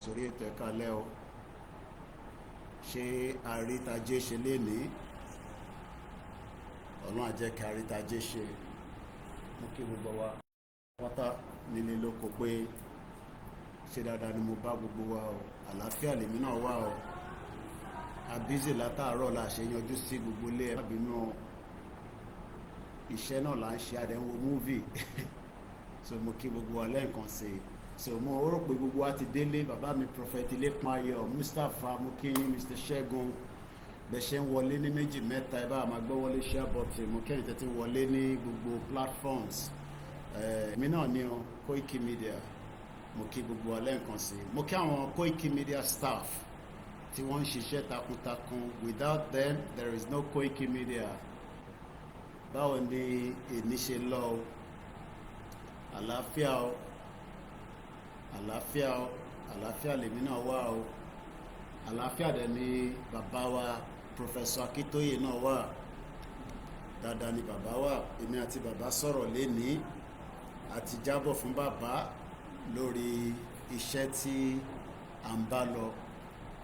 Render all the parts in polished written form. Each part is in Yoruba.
sórí ètò ẹ̀ka lẹ́ o. Ṣé àrítajé ṣe lénìí? Ọlọ́run á jẹ́ kí àrítajé ṣe. Mo kí gbogbo wa pátá nílé lóko pé ṣe dáadáa ni mo bá gbogbo wa o. Àlàáfíà lèmi náà wà o. Àbízì látàárọ̀ la ṣe yanjú sí gbogbo ilé ẹ̀ bínú iṣẹ́ náà là ń ṣe àdẹ̀wò múvì. So mo kí gbogbo wa lẹ́ẹ̀kan sí i. So mo rò pé gbogbo wa ti délé. Bàbá mi Prophet Ilépaayọ̀ Mustapha, mo kí yín Mr. Ṣẹ́gun. Bẹ́ẹ̀ ṣe ń wọlé ní méjì mẹ́ta ẹ bá máa gbọ́ wọlé share button. Mo kẹ́yìn tẹ́tí wọlé ní gbogbo platforms. Èmi náà ni o Koikimedia. Mo kí gbogbo wa lẹ́ẹ̀kan sí i. Mo kí àwọn Koikimedia staff tí wọ́n ń ṣiṣẹ́ takuntakun. Without them there is no Koikimedia. Báwo ni èmi ṣe lọ o? Àlàáfíà o, àlàáfíà o, àlàáfíà lèmi náà wà o. Àlàáfíà dẹ̀ ni bàbá wa Professor Akíntóyè náà wà. Dáadáa ni bàbá wà. Èmi àti bàbá sọ̀rọ̀ lénìí àti jábọ̀ fún bàbá lórí iṣẹ́ tí à ń bá lọ.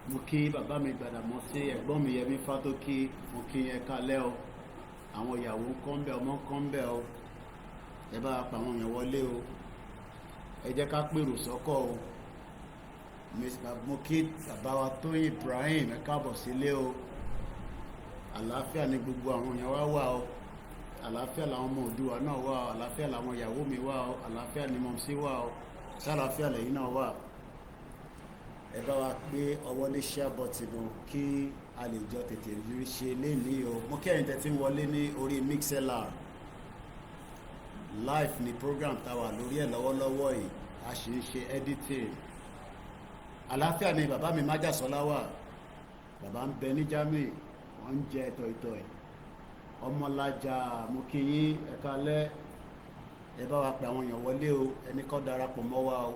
Mo kí bàbá mi Gbàdàmọ́sí, ẹ̀gbọ́n mi Yẹmí Fátókí, mo kí yẹn kálẹ́ o. Àwọn ìyàwó ń kọ́ ń bẹ̀, ọmọ ń kọ́ ń bẹ̀ o. Ẹ bá pa àwọn èèyàn wọlé o. Ẹ jẹ́ ká pèrò sọ́kọ̀ o. Mo kí bàbá wa Tóyìn Ibrahim, ẹ káàbọ̀ sílé o. Àlàáfíà ni gbogbo àwọn èèyàn wa wà o. Àlàáfíà làwọn ọmọ Òdùwà náà wà o. Àlàáfíà làwọn ìyàwó mi wà o. Àlàáfíà ni mọ̀mísí wà o. Sálàáfíà lẹ́yìn náà wà. Ẹ bá wa gbé ọwọ́ lé share button o kí a lè jọ tètè rí ṣe lénìí o. Mo kẹ́yìn tẹ́tí ń wọlé ní orí MixLR. Live ni program tá wà lórí ẹ̀ lọ́wọ́lọ́wọ́ yìí. A sì ń ṣe editing. Àlàáfíà ni bàbá mi Májàsọ́lá wà. Bàbá ń bẹ ní Germany, wọ́n ń jẹ tọ̀ìtọ̀ì. Ọmọlájà, mo kí yín ẹ káalẹ́. Ẹ bá wa pe àwọn èèyàn wọlé o. Ẹni kó darapọ̀ mọ́ wa o.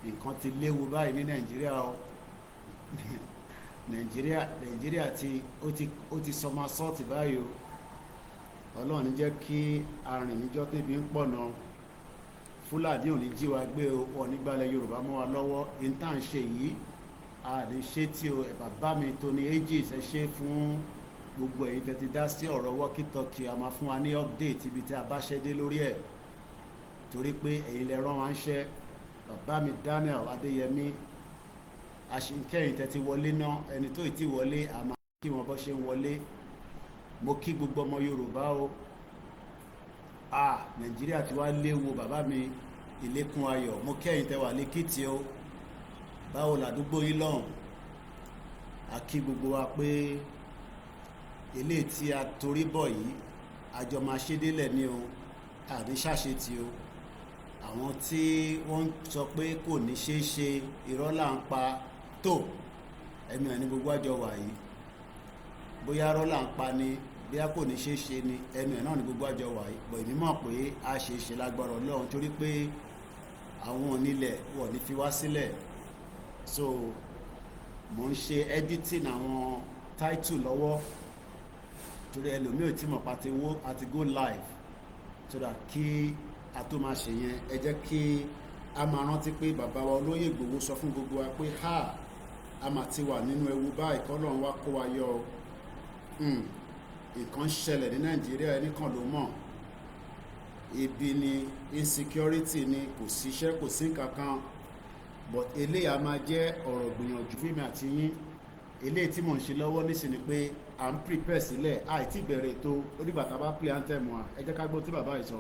Nǹkan ti léwu báyìí ní Nàìjíríà o. Nàìjíríà ó ti sọmọ sọ́ọ̀tì báyìí o. Ọlọ́run ní jẹ́ kí arìn níjọ́ tẹ́bi ń pọ̀ náà. Fúlàní ò ní jí wa gbé o. Wọ́n ní gbalẹ̀ Yorùbá mọ́ wa lọ́wọ́. In tá à ń ṣe yìí a lè ṣe tí o. Bàbá mi Tony Aegis ẹ ṣe fún gbogbo ẹ̀yin tẹ́ ti dá sí ọ̀rọ̀ walkie-talkie. A máa fún wa ní update ibi tí a bá ṣẹ́ dé lórí ẹ̀. Torí pé ẹ̀yin lẹ rán wa ń ṣẹ́. Bàbá mi Daniel Adéyẹmí, àṣìkẹ́yìn tẹ́ ti wọlé náà. Ẹni tó ì tí wọlé a máa kí wọn bọ́ ṣe ń wọlé. Mo kí gbogbo ọmọ Yorùbá o. Nàìjíríà ti wá léwu bàbá mi Ìlékún Ayọ̀. Mo kẹ́yìn tẹ́ wà lẹ́kìtì o. Báwo làdúgbò yín lọ́hùn? A kí gbogbo wa pé eléyìí tí a torí bọ̀ yìí àjọ máa ṣe délẹ̀ ní o. Àní ṣàṣetì o. Àwọn tí wọ́n sọ pé kò ní ṣeé ṣe irọ́ là ń pa tó ẹ̀mí ẹ̀ ní gbogbo àjọ wà yìí. Bóyá irọ́ là ń pa ni bí a kò ní ṣeé ṣe ni ẹnu ẹ̀ náà ní gbogbo àjọ wà yìí. Bọ̀ èmi mọ̀ pé a ṣe é ṣe lágbára Ọlọ́run torí pé àwọn onílẹ̀ wọ̀ ní fi wá sílẹ̀. So mo ń ṣe editing àwọn title lọ́wọ́ torí ẹlòmíì ò tí mọ̀ pa àti go live so that kí a tó máa ṣe yẹn. Ẹ jẹ́ kí a máa rántí pé bàbá wa Olóyè Ìgbòho sọ fún gbogbo wa pé a máa ti wà nínú ewu báyìí k'Ọlọ́run wá kó wa yọ o. Nǹkan ṣẹlẹ̀ ní Nàìjíríà ẹnìkan ló mọ̀. Ebi ni, insecurity ni, kò síṣẹ́ kò sí nǹkankan. But eléyà máa jẹ́ ọ̀rọ̀ gbìyànjú fún mi àti yín. Eléyìí tí mò ń ṣe lọ́wọ́ nísìnyí pé à ń prepare sílẹ̀. Àìtí ìbẹ̀rẹ̀ ètò onígbà tá a bá play anthem wa. Ẹ jẹ́ ká gbọ́ tí bàbá yìí sọ.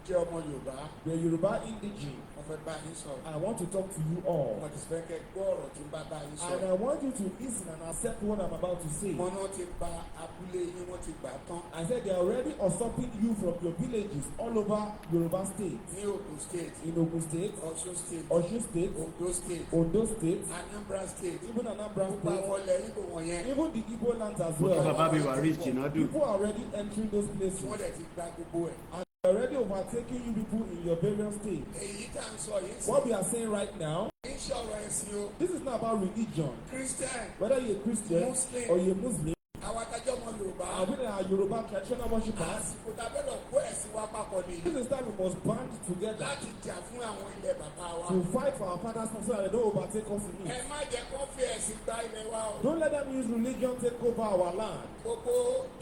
Jẹ́ ọmọ Yorùbá. The Yoruba indigene. Wọ́n fẹ́ bá yín sọ. I want to talk to you all. Wọ́n ti fẹ́ kẹ́ gbọ́ ọ̀rọ̀ tí ń bá yín sọ. And I want you to listen and accept what I'm about to say. Wọ́n náà ti gba abúlé yín, wọ́n ti gbà tán. I said they are already usurping you from your villages all over Yoruba state. Ní Ogun State. In Ogun State, Ọ̀ṣun State. Osun State, Ondo State. Ondo State, Anambra State. even Anambra Gbogbo State, àwọn ilẹ̀ Igbo wọ̀nyẹn. even the Igbo lands as Mo kí well. bàbá mi wà rí Jìnàdù. People are already entering those places. Wọ́n dẹ̀ ti gba gbogbo ẹ̀. And they are already overtaking you people in your various states. Èyí tá à ń sọ yìí sí. What we are saying right now, Kì í ṣọ̀rọ̀ ẹ̀sìn o. this is not about religion. Christian. Whether you're a Christian Muslim. or you're a Muslim, Àwọn adájọ́ ọmọ Yorùbá. we are Yoruba traditional worshippers. Àsìkò tá a bẹ̀rẹ̀ kó ẹ̀sìn sí wá papọ̀ nìyí. This is time we must band together Láti jà fún àwọn ilẹ̀ bàbá wa. to fight for our father's land so that they don't overtake us in Ẹ it. má jẹ́ kó fi ẹ̀sìn gba ilẹ̀ wa o. Don't let them use religion take over our land. Gbogbo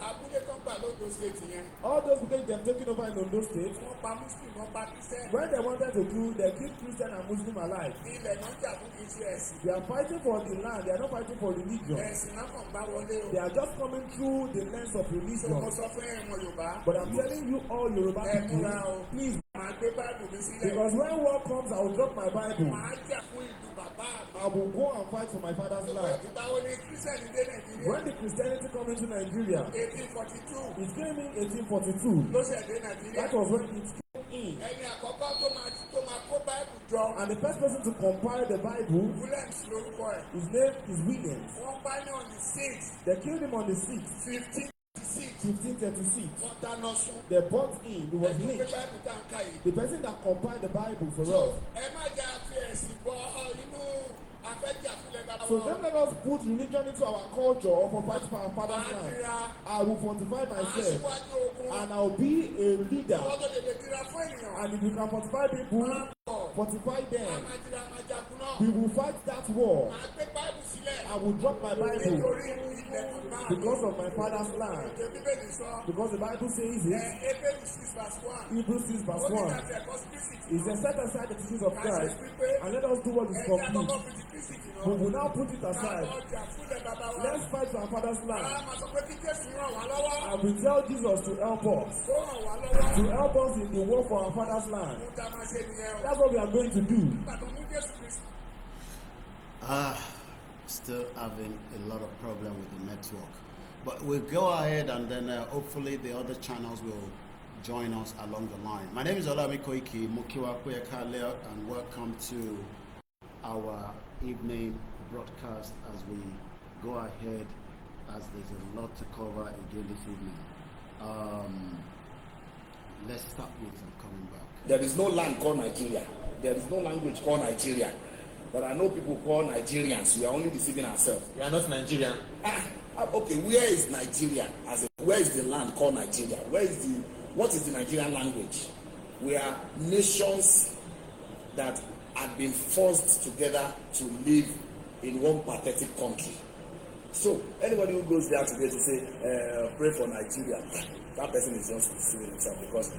abúlé kan gbà lódò state yẹn. All those because they have taken over in Ondo State, Wọ́n pa Muslim, wọ́n pa Christian. when they wanted to do, they keep Christian and Muslim alive. Ilẹ̀ náà jà fún kì í ṣe ẹ̀sìn. They are fighting for the land, they are not fighting for religion. Ẹ̀sìn náà kàn gbá wọlé o. They are just coming through the lens of Mo religion. sọ fún ẹ̀wọ̀n Yorùbá. But I'm telling you all Yoruba people, please, Màá gbé báàbù mi sílẹ̀. because when war comes, I will drop my Bible. Màá jà fún ìlú bàbá mi. I will go and fight for my father's land. Ìgbà wo ni Christian dé Nàìjíríà? When the Christianity come into Nigeria, 1842 it came in 1842. ló ṣẹ̀ dé Nàìjíríà. That was when it came in. Ẹni àkọ́kọ́ tó máa kó báìbù jọ. And the first person to compile the Bible, Williams lórúkọ ẹ̀. his name is Williams. Wọ́n bá ní on the 6th, They killed him on the 6th, 1536. 1536. Wọ́n dáná sun. They brought him, he was Ẹ̀sùn pé lynched. báìbù tá à ń ká yìí. The person that compiled the Bible for So us. ẹ má jà fi ẹ̀sìn bọ inú afẹ́jà fúnlẹ̀ bàbá So wọn. don't let us put religion into our culture or for fight for our father's Màá land. dira. I will fortify myself Aṣíwájú ogun. and I will be a leader. Wọ́n tó lè dira fún ènìyàn. And if you can fortify people, fortify Màá them. máa dira máa jagun náà. We will fight that war. Màá gbé báìbù sílẹ̀. I will drop my Bible Nítorí ilẹ̀ bàbá mi. because of my father's land. Ìjọ Bíbélì sọ. Because the Bible says it, Ebéèrè 6:1. Hebrews 6 verse Ó ní 1. ká fi ẹ̀kọ́ sí Kristi. It says, set aside the teachings of Christ and let us do what is Ẹ̀jẹ̀ complete. àkọ́kọ́ fi ti Kristi jìnnà. We will now put it Ká aside. lọ jà fúnlẹ̀ bàbá wa. Let's fight for our father's Ká land. máa sọ pé kí Jésù ràn wá lọ́wọ́. And we tell Jesus to help us. Kó ràn wá lọ́wọ́. To help us in the war for our father's land. Mo dá máa ṣe nìyẹn o. That's what we are going to do. Nígbà tó mú Jésù Kristi. Still having a lot of problem with the network, but we'll go ahead and then hopefully the other channels will join us along the line. My name is OLAYOMI KOIKI, Mukiwa Kuyakale, and welcome to our evening broadcast as we go ahead, as there's a lot to cover again this evening. Let's start with coming back. There is no land called Nigeria. There is no language called Nigeria. There are no people called Nigerians. We are only deceiving ourselves. We are not Nigerian. Okay, where is Nigeria? Where is the land called Nigeria? What is the Nigerian language? We are nations that have been forced together to live in one pathetic country. So anybody who goes there today to say, pray for Nigeria, that person is just deceiving himself, because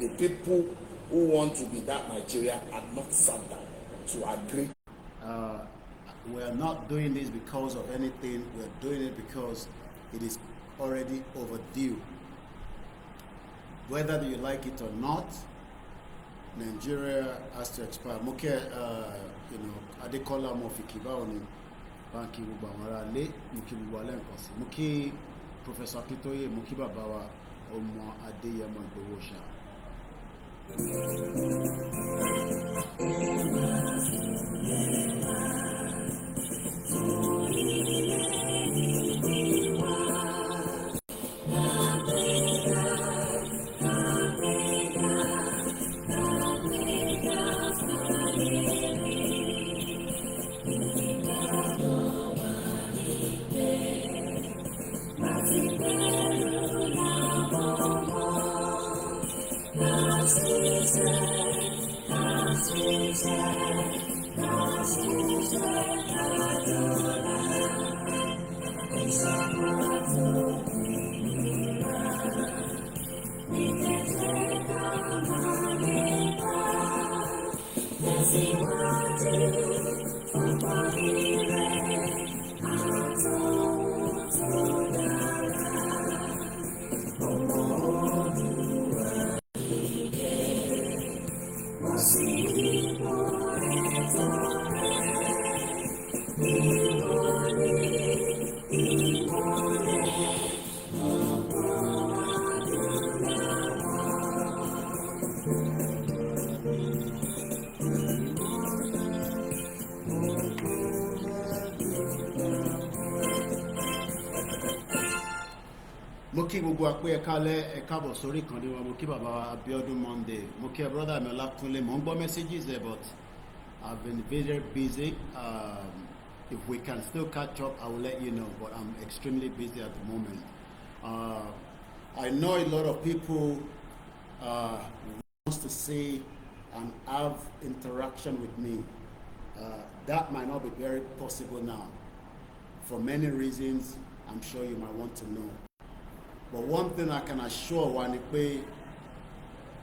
the people who want to be that Nigeria are not sat down to agree. We are not doing this because of anything. We are doing it because it is already overdue. Whether you like it or not, Nigeria has to expire. Moke, Adekola Mofikiba oni banki gbogbo àwọn ará ilé, mo kí gbogbo alẹ́ nǹkan sí. Mo kí Professor Akintoye, mo kí bàbá wa ọmọ Adéyẹmọ Ìgbòho ṣá. Mo kí gbogbo àpé ẹ̀ka alẹ́ ẹ̀ka bọ̀ sórí ìkànnì wa. Mo kí bàbá Abiodun Monday. Mo kí brother mi Ọlákúnlé. Mo ń gbọ́ messages there, but I've been very busy. If we can still catch up, I will let you know, but I'm extremely busy at the moment. I know a lot of people wants to see and have interaction with me. That might not be very possible now. For many reasons, I'm sure you might want to know. But one thing I can assure one is pé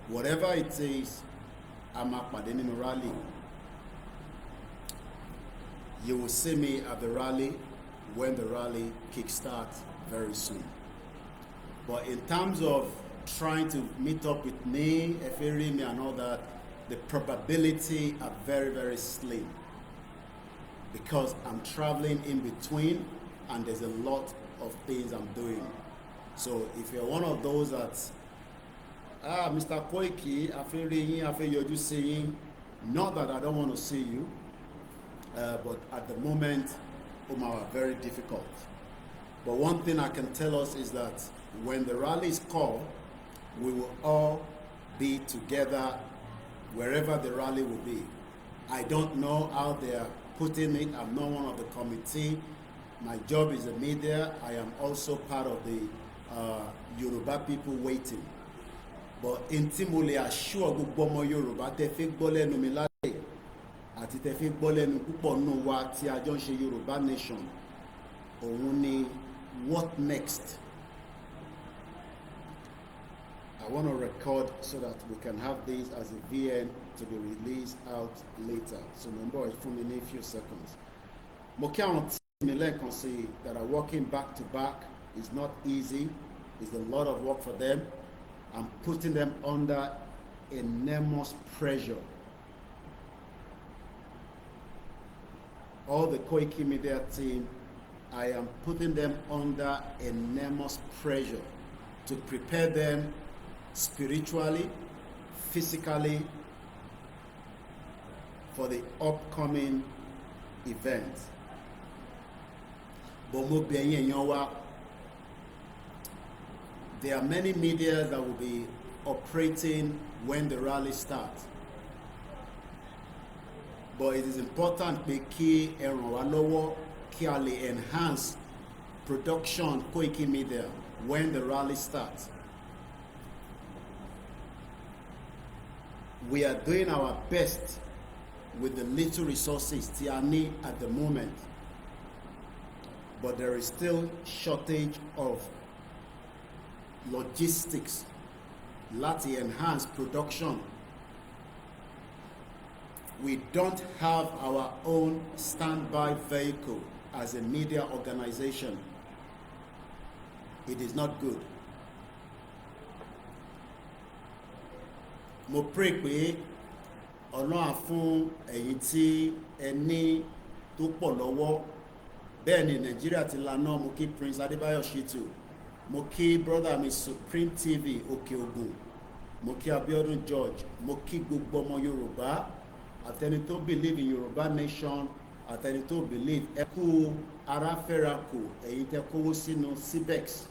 whatever it is, I'm a pàdé nínú rally. You will see me at the rally when the rally kickstarts very soon. But in terms of trying to meet up with me, Eferimi and all that, the probability are very, very slim because I'm traveling in between and there's a lot of things I'm doing. So if you're one of those that, Mr. Koiki, Aferi, Yoju saying, not that I don't want to see you, but at the moment, are very difficult. But one thing I can tell us is that when the rally is called, we will all be together wherever the rally will be. I don't know how they are putting it. I'm not one of the committee. My job is the media. I am also part of the Yoruba people waiting. But in Timole, I assure gbogbo Yoruba te fi gbọ́ lẹ́nu mi lálẹ́ àti te fi gbọ́ lẹ́nu púpọ̀ nínú wa tí a jọ ń ṣe Yoruba nation. Òun ni what next? I want to record so that we can have this as a VN to be released out later. So remember, it's for me in a few seconds. Mo kí àwọn tí mi lẹ́ẹ̀kan sí that are working back to back is not easy. It's a lot of work for them. I'm putting them under enormous pressure. All the Koikimedia team, I am putting them under enormous pressure to prepare them spiritually, physically for the upcoming event. There are many media that will be operating when the rally starts. But it is important pé kí ẹ ràn wá lọ́wọ́ kí a lè enhance production Koikimedia when the rally starts. We are doing our best with the little resources tí a ní at the moment. But there is still shortage of logistics láti enhance production. We don't have our own standby vehicle as a media organization. It is not good. Mo pray pé Ọlọ́run á fún ẹ̀yin tí ẹ ní tó pọ̀ lọ́wọ́. Bẹ́ẹ̀ ni Nàìjíríà ti laná. Mo kí Prince Adébáyọ̀ Shitu. Mo kí brother mi Supreme TV Òkè Ògùn. Mo kí Abiodun George. Mo kí gbogbo ọmọ Yorùbá. Àtẹni tó believe in Yoruba nation, àtẹni tó believe ẹ kú ara fẹ́ra kù ẹ̀yin tẹ́ kówó sínú CBEX.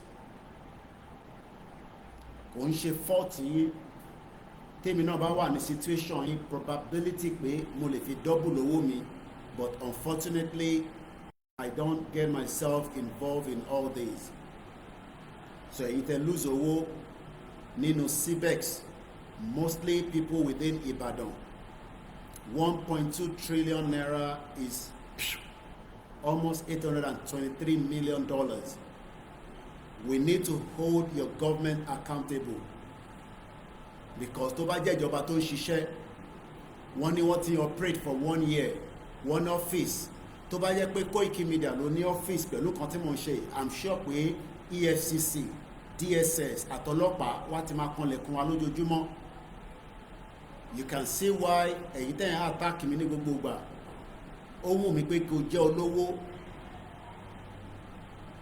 Kò ń ṣe fault yín. Tèmi náà bá wà ní situation yín, probability pé mo lè fi double owó mi, but unfortunately I don't get myself involved in all this. So ẹ̀yin tẹ́ lose owó nínú CBEX, mostly people within Ibadan. 1.2 trillion naira is almost $823 million. We need to hold your government accountable, because tó bá jẹ́ ìjọba tó ń ṣiṣẹ́, wọ́n ní wọ́n ti operate for 1 year, one office. Tó bá jẹ́ pé Koikimedia ló ní office pẹ̀lú kan tí mo ń ṣe, I'm sure pé EFCC, DSS àtọlọ́pàá wá ti máa kanlẹ̀kùn wa lójoojúmọ́. You can see why ẹ̀yin tẹ́ ẹ̀ attack mi ní gbogbo ìgbà. Ó wù mí pé kí o jẹ́ olówó,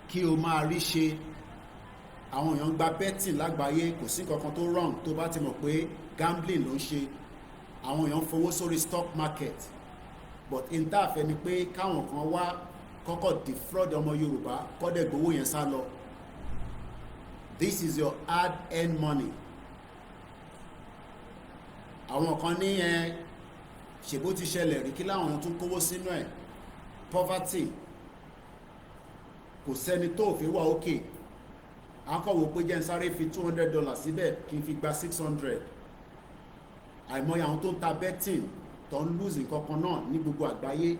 kí o máa rí ṣe. Àwọn èèyàn gba betting lágbàáyé, kò sí kankan tó wrong tó bá ti mọ̀ pé gambling ló ń ṣe. Àwọn èèyàn fowó sórí stock market. But in tá fẹ́ ni pé káwọn kan wá kọ́kọ́ defraud ọmọ Yorùbá kọ́ dẹ̀ gbowó yẹn sá lọ. This is your hard-earned money. Àwọn kan ní ṣèbó ti ṣẹlẹ̀ rí kí láwọn tún kówó sínú ẹ̀. Poverty. Kò sẹ́ni tó fi wà òkè. akọ̀wò pé jẹ́ ń sáré fi $200 síbẹ̀ kí n fi gba 600. Àìmọye àwọn tó ń ta betting tó ń lose nǹkan kan náà ní gbogbo àgbáyé.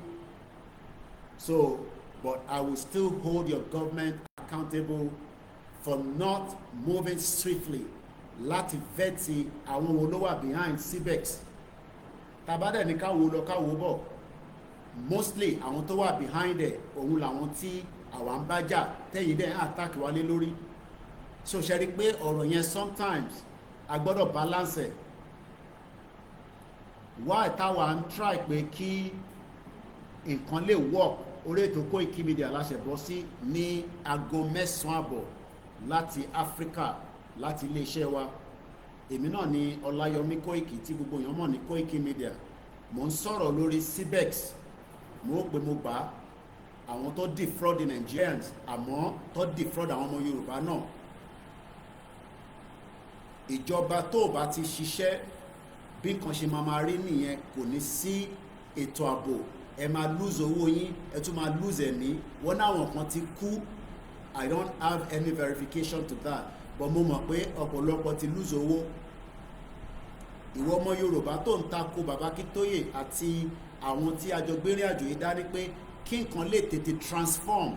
So but I will still hold your government accountable for not moving swiftly láti vẹ́tì àwọn olówó behind CBEX. Tàbádẹ̀ ní káwo lọ káwo bọ̀, mostly àwọn tó wà behind ẹ̀ òun làwọn tí àwa ń bájà tẹ́yìn dẹ̀ ń attack wa lé lórí. So ṣe rí pé ọ̀rọ̀ yẹn sometimes a gbọ́dọ̀ balance ẹ̀. Why táwa ń try pé kí nǹkan lè work, orí ètò Koikimedia láṣẹ bọ́ sí ní aago 9 àbọ̀ láti Africa láti iléeṣẹ́ wa. Èmi náà ni Ọláyọmí Kóìkì tí gbogbo èèyàn mọ̀ ní Koikimedia. Mo ń sọ̀rọ̀ lórí CBEX. Mo pè mo bá àwọn tó defraud the Nigerians àmọ́ tó defraud àwọn ọmọ Yorùbá náà. Ìjọba tó bá ti ṣiṣẹ́ bí nǹkan ṣe máa rí nìyẹn, kò ní sí ètò ààbò, ẹ máa lose owó yín, ẹ tún máa lose ẹ̀mí. Wọ́n náwọn kan ti kú. I don't have any verification to that, but mo mọ̀ pé ọ̀pọ̀lọpọ̀ ti lose owó. Ìwọ ọmọ Yorùbá tó ń tako Bàbá Akíntóyè àti àwọn tí a jọ gbérin àjò yìí dání pé kí nǹkan lè tètè transform,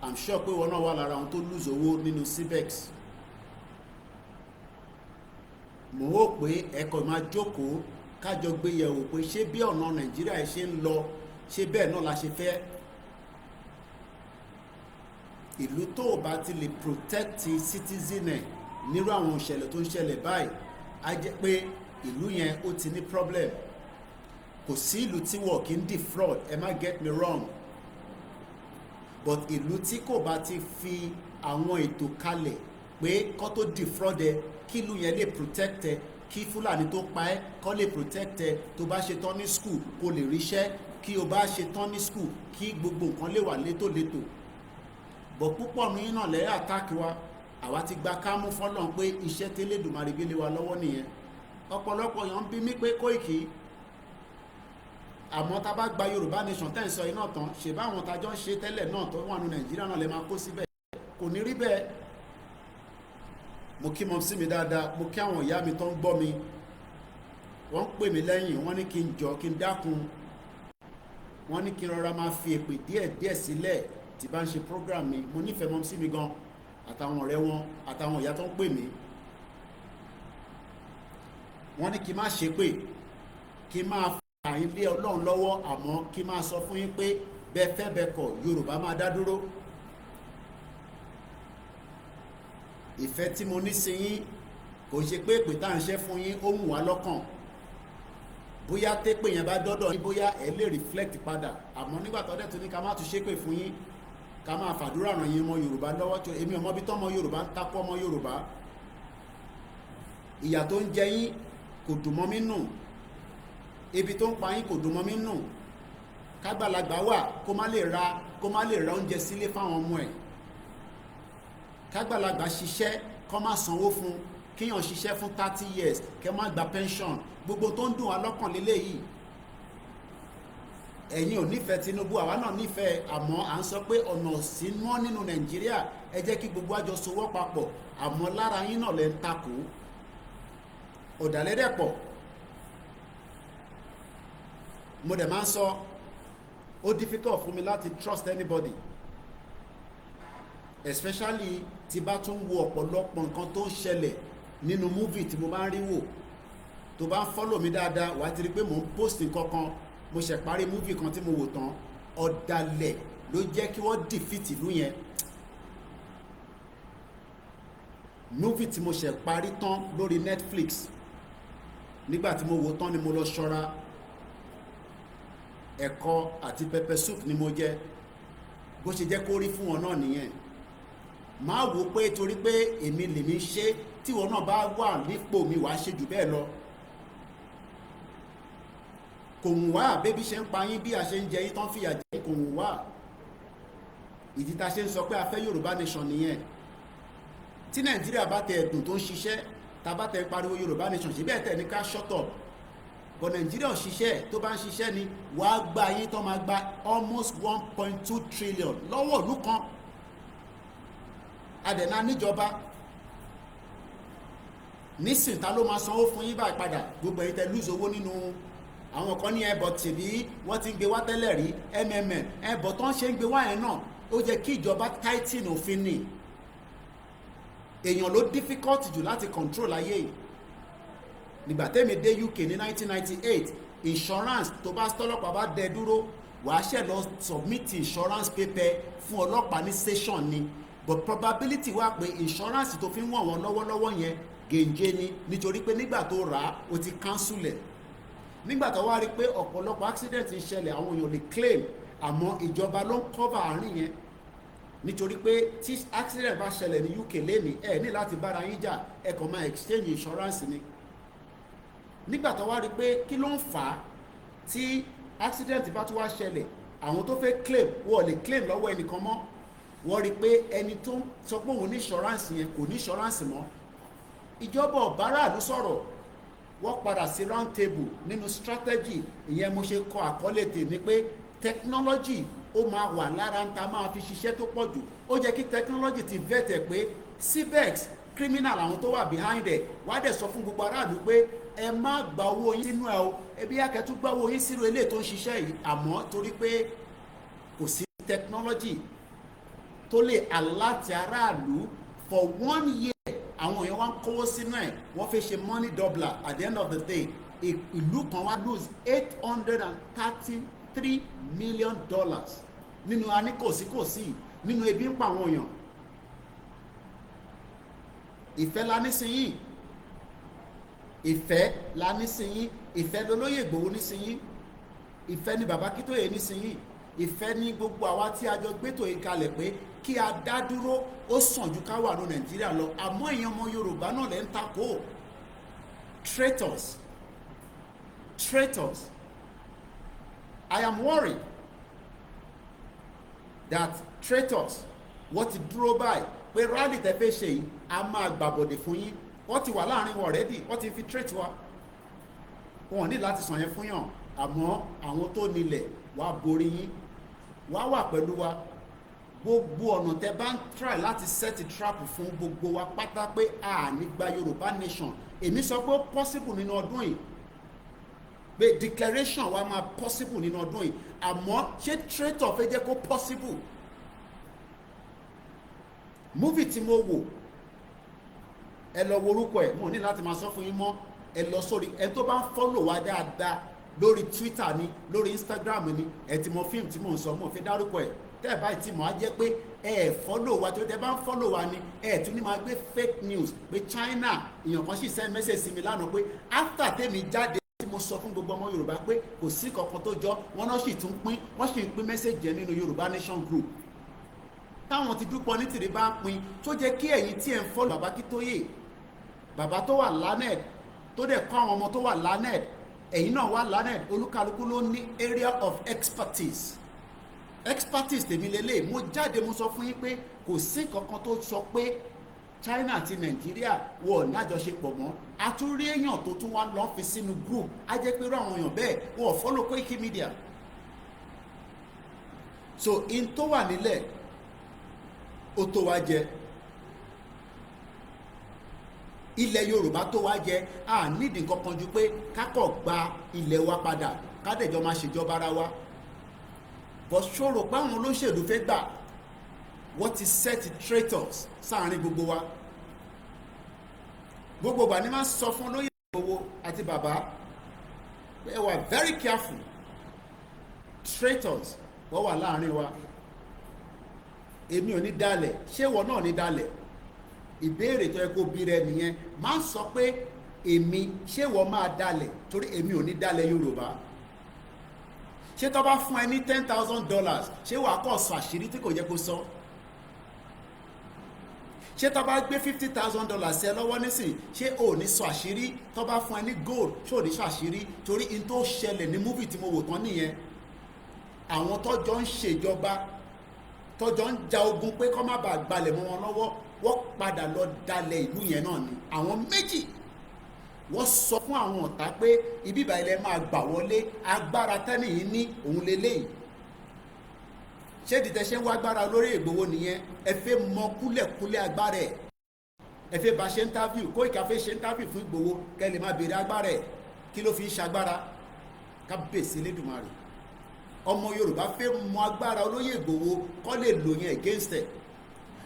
I'm sure pé wọn náà wà lára àwọn tó lose owó nínú CBEX. Mo hó pé ẹ̀kọ́ máa jókòó kájọ gbé yẹ̀wò pé ṣé bí ọ̀nà Nàìjíríà ṣe ń lọ ṣé bẹ́ẹ̀ náà la ṣe fẹ́. Ìlú tó bá ti lè protect citizen ẹ̀ nírú àwọn ìṣẹ̀lẹ̀ tó ń ṣẹlẹ̀ báyìí, á jẹ́ pé ìlú yẹn ó ti ní problem. Kò sí ìlú tí wọ́n kì í defraud, ẹ má get me wrong, but ìlú tí kò bá ti fi àwọn ètò kalẹ̀ pé kó tó defraud ẹ, kí ìlú yẹn lè protect ẹ, kí Fúlàní tó pa ẹ́ kó lè protect ẹ, tó bá ṣe tán ní school kó lè ríṣẹ́, kí o bá ṣe tán ní school kí gbogbo nǹkan lè wà létòlétò. But púpọ̀ ní náà lẹ́yìn attack wa, àwa ti gba kámú fọ́lọ́n pé iṣẹ́ tẹ́lẹ̀dùmarè gbélé wa lọ́wọ́ nìyẹn. Ọ̀pọ̀lọpọ̀ èèyàn ń bí mí pé Kóìkì, àmọ́ tá bá gba Yorùbá nation tẹ́ ń sọ iná tán, ṣe báwọn tajọ́ ń ṣe tẹ́lẹ̀ náà tó wà ní Nàìjíríà náà lè máa kó síbẹ̀. Kò ní rí bẹ́ẹ̀. Mo kí mọ́ sí mi dáadáa, mo kí àwọn ìyá mi tó ń gbọ́ mi. Wọ́n ń pè mí lẹ́yìn, wọ́n ní kí n jọ kí n dákun. Wọ́n ní kí n rọra máa fi èpè díẹ̀díẹ̀ sílẹ̀ tí bá ń ṣe program mi. Mo nífẹ̀ẹ́ mọ́ sí mi gan, àtàwọn ọ̀rẹ́ wọn, àtàwọn ìyá tó ń pè mí. Wọ́n ní kí n má ṣépè, kí n máa fà yín lé Ọlọ́run lọ́wọ́, àmọ́ kí n máa sọ fún yín pé bẹ́ẹ̀ fẹ́ bẹ́ẹ̀ kọ̀ Yorùbá máa dá dúró. Ìfẹ́ tí mo ní sí yín kò ṣe pé èpè tá à ń ṣe fún yín ó wù wá lọ́kàn. Bóyá tépè yẹn bá dọ́dọ̀ yín, bóyá ẹ lè reflect padà, àmọ́ nígbà tó dẹ̀ tún ní ká má tún ṣépè fún yín, ká máa fàdúrà ràn yín ọmọ Yorùbá lọ́wọ́. Tó èmi ọmọ bí tọ́mọ Yorùbá ń takú ọmọ Yorùbá. Ìyà tó ń jẹ yín kò dùn mọ́ mí nù, ebi tó ń pa yín kò dùn mọ́ mí nù. Kágbàlagbà wà kó má lè ra oúnjẹ sílé fáwọn ọmọ ẹ̀. Kágbàlagbà ṣiṣẹ́ kó má sanwó fún, kíyàn ṣiṣẹ́ fún 30 years kẹ́ má gba pension. Gbogbo tó ń dùn wá lọ́kàn lélẹ́yìí. Ẹ̀yin ò nífẹ̀ẹ́ Tinubu, àwa náà nífẹ̀ẹ́, àmọ́ à ń sọ pé ọ̀nà sí mọ́ nínú Nàìjíríà, ẹ jẹ́ kí gbogbo àjọ sowọ́ papọ̀, àmọ́ lára yín náà lẹ́ ń takò. Ọ̀dàlẹ́dẹ̀pọ̀. Mo dẹ̀ máa ń sọ, ó difficult fún mi láti trust anybody, especially tí bá tún wo ọ̀pọ̀lọpọ̀ nǹkan tó ń ṣẹlẹ̀ nínú movie tí mo bá ń rí wò. Tó bá ń follow mi dáadáa, wàá ti rí pé mò ń post nǹkan kan. Mo ṣe parí movie kan tí mo wò tán, ọ̀dàlẹ̀ ló jẹ́ kí wọ́n defeat ìlú yẹn. Movie tí mo ṣe parí tán lórí Netflix, nígbà tí mo wò tán ni mo lọ ṣọ́ra. Ẹ̀kọ àti pepper soup ni mo jẹ. Bó ṣe jẹ́ kó rí fún wọn náà nìyẹn. Máa wò pé torí pé èmi lèmi ṣe, tí wọn náà bá wà nípò mi wàá ṣe jù bẹ́ẹ̀ lọ. Kò wù wá bébí ṣe ń pa yín, bí a ṣe ń jẹ yín tán fìyà jẹ, kò wù wá. Ìdí ta ṣe ń sọ pé a fẹ́ Yorùbá nation nìyẹn. Tí Nàìjíríà bá tẹ ẹ̀dùn tó ń ṣiṣẹ́, ta bá tẹ pariwo Yorùbá nation, ṣe bẹ́ẹ̀ tẹ̀ ní ká shut up. But Nàìjíríà ò ṣiṣẹ́, tó bá ń ṣiṣẹ́ ni wàá gba yín tó máa gba almost 1.2 trillion lọ́wọ́ ìlú kan. adẹ̀nà níjọba nísìn ta ló máa sanwó fún yín báyìí padà gbogbo ẹ̀yin tẹ́ lose owó nínú àwọn kan ní ẹbọ tìbí wọ́n ti ń gbé wá tẹ́lẹ̀ rí ẹbọ tó ń ṣe ń gbé wá yẹn náà ó jẹ́ kí ìjọba tighten òfin ni èèyàn ló difficult jù láti control ayé yìí nígbà tẹ́mi dé UK ní 1998 insurance tó bá tọ́lọ́pàá bá dẹ dúró wàá ṣẹ̀ lọ submit insurance paper fún ọlọ́pàá ní station ni but probability wà pé insurance tó fi ń wọ̀n wọ́n lọ́wọ́lọ́wọ́ yẹn gèǹjẹ ni nítorí pé nígbà tó rà á o ti cancel ẹ̀ nígbà tó wá rí pé ọ̀pọ̀lọpọ̀ accident ń ṣẹlẹ̀ àwọn èèyàn lè claim àmọ́ ìjọba ló ń cover àárín yẹn nítorí pé tí accident bá ṣẹlẹ̀ ní UK lẹ́nìí ẹ ní láti bára yín jà ẹ kàn máa exchange insurance ni nígbà tó wá rí pé kí ló ń fà á tí accident bá tún wá ṣẹlẹ̀ àwọn tó fẹ́ claim wọ́n lè claim lọ́wọ́ ẹnìkan mọ́ wọ́n rí pé ẹni tó sọ pé òun ní insurance yẹn kò ní insurance mọ́ ìjọba ọ̀bára ló sọ̀rọ̀ wọ́n padà sí round table nínú strategy ìyẹn mo ṣe kọ àkọlé tèmi pé technology ó máa wà lára ń ta máa fi ṣiṣẹ́ tó pọ̀ jù ó jẹ́ kí technology ti vẹ́tẹ̀ pé civex criminal àwọn tó wà behind ẹ̀ wá dẹ̀ sọ fún gbogbo aráàlú pé ẹ má gba owó yín sínú ẹ o ẹbí akẹ́tù gba owó yín sínú eléyìí tó ń ṣiṣẹ́ yìí àmọ́ torí pé kò sí technology tó lè alert aráàlú for 1 year àwọn èèyàn wá ń kówó sínú ẹ̀ wọ́n fẹ́ ṣe money doubler at the end of the day ìlú kan wá lose $833 million nínú aníkòsíkòsí nínú ebi ń pa àwọn èèyàn ìfẹ́ la nísìnyí ìfẹ́ la nísìnyí ìfẹ́ lolóyè Ìgbòho nísìnyí ìfẹ́ ni bàbá Akíntóyè nísìnyí ìfẹ́ ní gbogbo àwa tí a jọ gbétò yìí kalẹ̀ pé kí a dá dúró ó sàn ju ká wà ní Nàìjíríà lọ àmọ́ èèyàn ọmọ Yorùbá náà lẹ́ ń takò traitors I am worried that traitors wọ́n ti dúró báyìí pé rally tẹ́ fẹ́ ṣe yìí a máa gbàbọ̀dẹ̀ fún yín wọ́n ti wà láàrin wọn already wọ́n ti infiltrate wa wọn ní láti sàn yẹn fún yàn àmọ́ àwọn tó nílẹ̀ wàá borí yín wàá wà pẹ̀lú wa gbogbo ọ̀nà tẹ́ bá ń try láti set trap fún gbogbo wa pátá pé a ní gba Yorùbá nation èmi sọ pé ó possible nínú ọdún yìí pé declaration wa máa possible nínú ọdún yìí àmọ́ ṣé traitor fẹ́ jẹ́ kó possible movie tí mo wò ẹ lọ wo orúkọ ẹ mo ní láti máa sọ fún yín mọ́ ẹ lọ sórí ẹ tó bá ń follow wa dáadáa lórí Twitter ni lórí Instagram ni ẹ ti mọ fíìmù tí mò ń sọ mo fi dárúkọ ẹ tẹ́ ẹ báyìí tí mo á jẹ́ pé ẹ follow wa tó tẹ́ bá ń follow wa ni ẹ tún ní máa gbé fake news pé China èèyàn kan sì send message sí mi lánàá pé after tèmi jáde tí mo sọ fún gbogbo ọmọ Yorùbá pé kò sí kankan tó jọ wọn náà sì tún pín wọ́n sì ń pín message yẹn nínú Yorùbá Nation group táwọn ti dúpọ̀ ní tìrì bá ń pín tó jẹ́ kí ẹ̀yin tí ẹ̀ ń follow bàbá Akíntóyè bàbá tó wà learned tó dẹ̀ kọ́ àwọn ọmọ tó wà learned ẹ̀yin náà wà learned olúkálukú ló ní area of expertise tèmi lélẹ̀ mo jáde mo sọ fún yín pé kò sí kankan tó sọ pé China àti Nàìjíríà wọ̀ nájọṣepọ̀ mọ́ àtúrí èèyàn tó tún wá lọ fi sínú group á jẹ́ pé irú àwọn èèyàn bẹ́ẹ̀ wọ́n follow Koikimedia so in tó wà nílẹ̀ ó tó wá jẹ ilẹ̀ Yorùbá tó wá jẹ a nídìí kankan ju pé kákọ̀ gba ilẹ̀ wa padà kádẹ̀jọ́ máa ṣèjọba ara wa bọ́ ṣòro pé àwọn olóṣèlú fẹ́ gbà wọ́n ti set traitors sáàrin gbogbo wa gbogbo wa ni máa sọ fún olóyè Ìgbòho àti bàbá ẹ wà very careful traitors wọ́n wà láàrin wa èmi ò ní dalẹ̀ ṣé ìwọ náà ní dalẹ̀ ìbéèrè tó yẹ kó bí rẹ nìyẹn máa ń sọ pé èmi ṣé ìwọ máa dalẹ̀ torí èmi ò ní dalẹ̀ Yorùbá ṣé tó bá fún ẹ ní $10,000 ṣé wàá kọ́ sọ àṣírí tí kò yẹ kó sọ ṣé tó bá gbé $50,000 sí ẹ lọ́wọ́ nísìn ṣé ò ní sọ àṣírí tó bá fún ẹ ní gold ṣé ò ní sọ àṣírí torí in tó ṣẹlẹ̀ ní múfì tí mo wò tán nìyẹn àwọn tọ́jọ́ ń ṣèjọba tọ́jọ́ ń ja ogun pé kó má bàa gbalẹ̀ mọ́ wọn lọ́wọ́ wọ́n padà lọ dalẹ̀ ìlú yẹn náà ni àwọn méjì wọ́n sọ fún àwọn ọ̀tá pé ibi ìbà ilẹ̀ máa gbà wọlé agbára tẹ́nìyí ní òun lélẹ́yìí ṣé dìtẹ̀ ṣe ń wá agbára olórí Ìgbòho nìyẹn? ẹ fẹ́ mọ kúlẹ̀kúlẹ̀ agbára ẹ̀, ẹ fẹ́ bá ṣe interview, Koiki fẹ́ ṣe interview fún Ìgbòho kẹ́ lè máa béèrè agbára ẹ̀, kí ló fi ń ṣagbára? Kábíyèsí Elédùmarè. ọmọ Yorùbá fẹ́ mọ agbára olóyè Ìgbòho kọ́ lè lò yẹn against ẹ̀.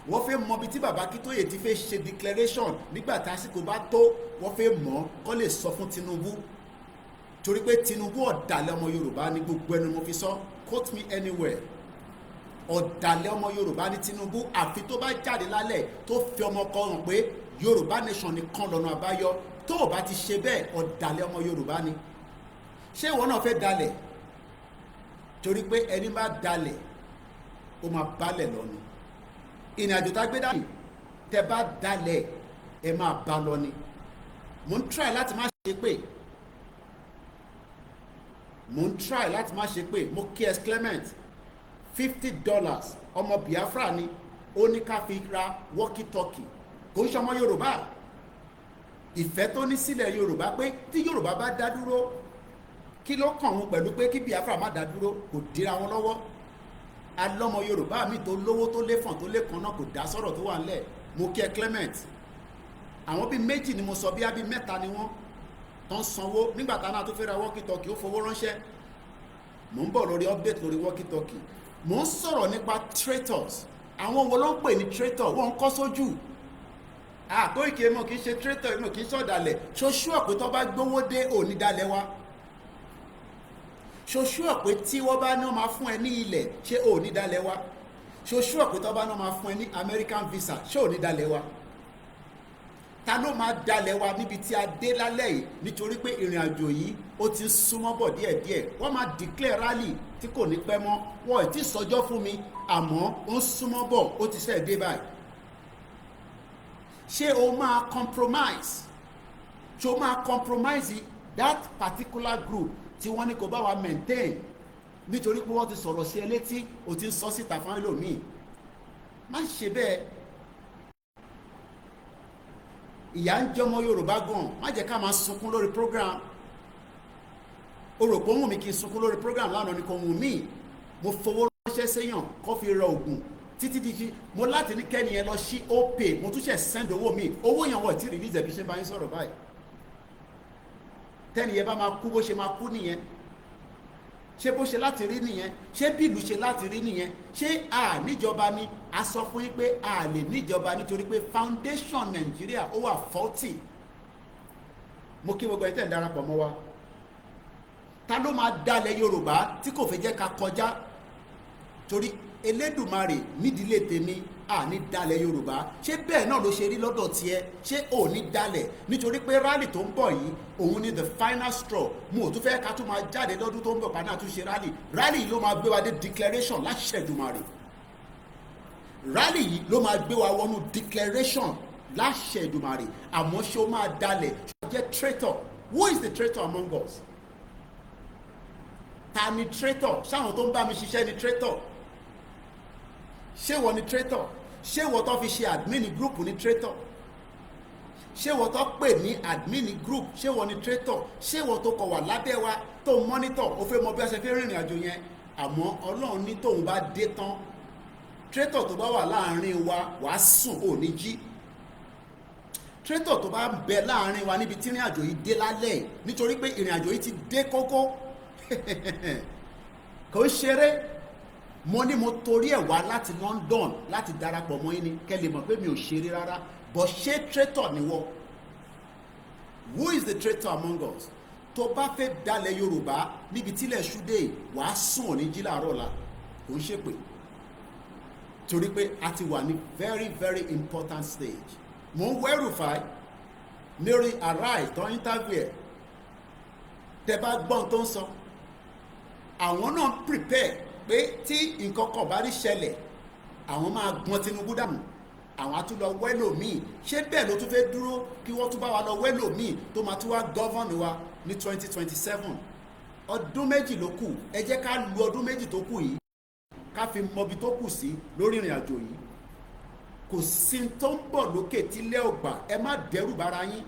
wọ́n fẹ́ mọ ibi tí bàbá Akíntóyè ti fẹ́ ṣe declaration nígbà tásìkò bá tó, wọ́n fẹ́ mọ̀ kọ́ lè sọ fún Tinubu, torí pé Tinubu ọ̀dàlẹ̀ ọmọ Yorùbá ní gbogbo ẹnu mo fi sọ, quote me anywhere. ọ̀dàlẹ̀ ọmọ Yorùbá ní Tinubu, àfi tó bá jáde lálẹ́ tó fi ọmọ kan hàn pé Yorùbá nation nìkan lọ́nà àbáyọ. tó o bá ti ṣe bẹ́ẹ̀, ọ̀dàlẹ̀ ọmọ Yorùbá ni. ṣé ìwọ náà fẹ́ dalẹ̀? torí pé ẹni bá dalẹ̀ ó máa balẹ̀ lọ́nu. ìrìn àjò tá a gbé dání, tẹ bá dalẹ̀ ẹ máa bá lọ ni. mo ń try láti má ṣe pé mo kí ẹ Clement $50 ọmọ Biafra ni ó ní ká fi ra walkie talkie, kò ń ṣe ọmọ Yorùbá. ìfẹ́ tó ní sílẹ̀ Yorùbá pé tí Yorùbá bá dá dúró, kí ló kàn wọ́n pẹ̀lú pé kí Biafra má dá dúró? kò dira wọn lọ́wọ́. alọ́mọ Yorùbá mi tó lówó tó léfọ̀n tó lékan náà kò dá sọ̀rọ̀ tó wà ńlẹ̀. mo kí ẹ Clement. àwọn bíi méjì ni mo sọ, bíi mẹ́ta ni wọ́n tó ń sanwó nígbà táwọn náà tó fẹ́ ra walkie talkie ó fowó ránṣẹ́. mo ń bọ̀ lórí update lórí walkie talkie. mo ń sọ̀rọ̀ nípa traitors. àwọn wo ló ń pè ní traitor? wọ́n ń kọ́ sójú. Koiki mọ̀ kì í ṣe traitor, mọ̀ kì í ṣọ̀dàlẹ̀. ṣoṣù ọ̀pẹ tó bá gbówó dé òní dalẹ̀ wa. ṣoṣù ọ̀pẹ tí wọ́n bá náà máa fún ẹ ní ilẹ̀, ṣé òní dalẹ̀ wa? ṣoṣù ọ̀pẹ tó bá náà máa fún ẹ ní American visa, ṣé òní dalẹ̀ wa? ta ló máa dalẹ̀ wa níbi tí a dé lálẹ́ yìí? nítorí pé ìrìn àjò yìí ó ti súnmọ́ bọ̀ díẹ̀díẹ̀. wọ́n máa declare rally tí kò ní pẹ́ mọ́. wọ́n ì tí sọjọ́ fún mi, àmọ́ ó ń súnmọ́ bọ̀, ó ti ṣe dé báyìí. ṣé o máa compromise? ṣé o máa compromise that particular group tí wọ́n ní kó bá wa maintain nítorí pé wọ́n ti sọ̀rọ̀ sí ẹ létí, o ti ń sọ síta fún ẹlòmíì? má ṣe bẹ́ẹ̀. ìyà ń jẹ ọmọ Yorùbá gan, má jẹ́ ká máa sunkún lórí program. o rò pé ó wù mí kí n sunkún lórí program lánàá ni kò wù mí. mo fowó ránṣẹ́ séyàn kó fi ra oògùn títí di mo láti ní kẹ́ni yẹn lọ sí opay, mo tún ṣe send owó mi. owó yẹn wọ̀ tí release ẹ̀bí ṣe bá yín sọ̀rọ̀ báyìí. tẹ́ni yẹn bá máa kú bó ṣe máa kú nìyẹn. ṣé bó ṣe láti rí nìyẹn? ṣé bí ìlú ṣe láti rí nìyẹn? ṣé a níjọba ni? a sọ fún yín pé a lè níjọba nítorí pé foundation Nàìjíríà ó wà faulty. mo kí gbogbo ẹ̀ tẹ̀ ń darapọ̀ mọ́ wa. ta ló máa dalẹ̀ Yorùbá tí kò fẹ́ jẹ́ ká kọjá? torí Elédùmarè nídìílé tèmi a ní dalẹ̀ Yorùbá. ṣé bẹ́ẹ̀ náà ló ṣe rí lọ́dọ̀ tiẹ̀? ṣé ò ní dalẹ̀? nítorí pé rally tó ń bọ̀ yìí òun ni the final straw. mo ò tún fẹ́ ká tún máa jáde lọ́dún tó ń bọ̀ padà tún ṣe rally yìí ló máa gbé wa dé declaration láṣẹ Èdùmàrè. rally yìí ló máa gbé wa wọnú declaration láṣẹ Èdùmàrè. àmọ́ ṣé ó máa dalẹ̀? ṣé ó jẹ́ traitor? who is the traitor among us? ta ni traitor? ṣáwọn tó ń bá mi ṣiṣẹ́ ni traitor? ṣé wọ́n ni traitor? ṣé wọ́n tó fi ṣe admin group ni traitor? ṣé wọ́n tó pè ní admin group, ṣé wọ́n ni traitor? ṣé wọ́n tó kọ̀ wà lábẹ́ wa tó monitor? ó fẹ́ mọ bí a ṣe fẹ́ rìnrìn àjò yẹn. àmọ́ Ọlọ́run ní tóun bá dé tán, traitor tó bá wà láàrin wa wàá sùn ò ní jí. traitor tó bá bẹ láàrin wa níbi tí ìrìn àjò yìí dé lálẹ́, nítorí pé ìrìn àjò yìí ti dé kókó kò ṣeré. mo ní mo torí ẹ̀ wá láti London láti darapọ̀ mọ́ yín ni kẹ́ lè mọ̀ pé mi ò ṣeré rárá. but ṣé traitor ni wọ́? who is the traitor among us? tó bá fẹ́ dalẹ̀ Yorùbá níbi tílẹ̀ ṣúdé wàá sùn òní jí láàárọ̀ la, kò ń ṣèpè. torí pé a ti wà ní very very important stage. mo ń wẹ́rùfà lórí Arise tó interview ẹ̀. tẹ bá gbọ́n tó ń sọ, àwọn náà prepare pé tí nǹkan kan bá rí ṣẹlẹ̀ àwọn máa gbọ́n Tinubu dànù, àwọn á tún lọ wẹ́lò míì. ṣé bẹ́ẹ̀ ló tún fẹ́ dúró kí wọ́n tún bá wa lọ wẹ́lò míì tó máa tún wá gọ́vọ̀nù wa ní 2027? ọdún méjì ló kù. ẹ jẹ́ ká lu ọdún méjì tó kù yìí ká fi mọbi tó kù sí lórí ìrìn àjò yìí. kò sí tó ń bọ̀ lókè tílẹ̀ ọgbà. ẹ má dẹ́rù bara yín.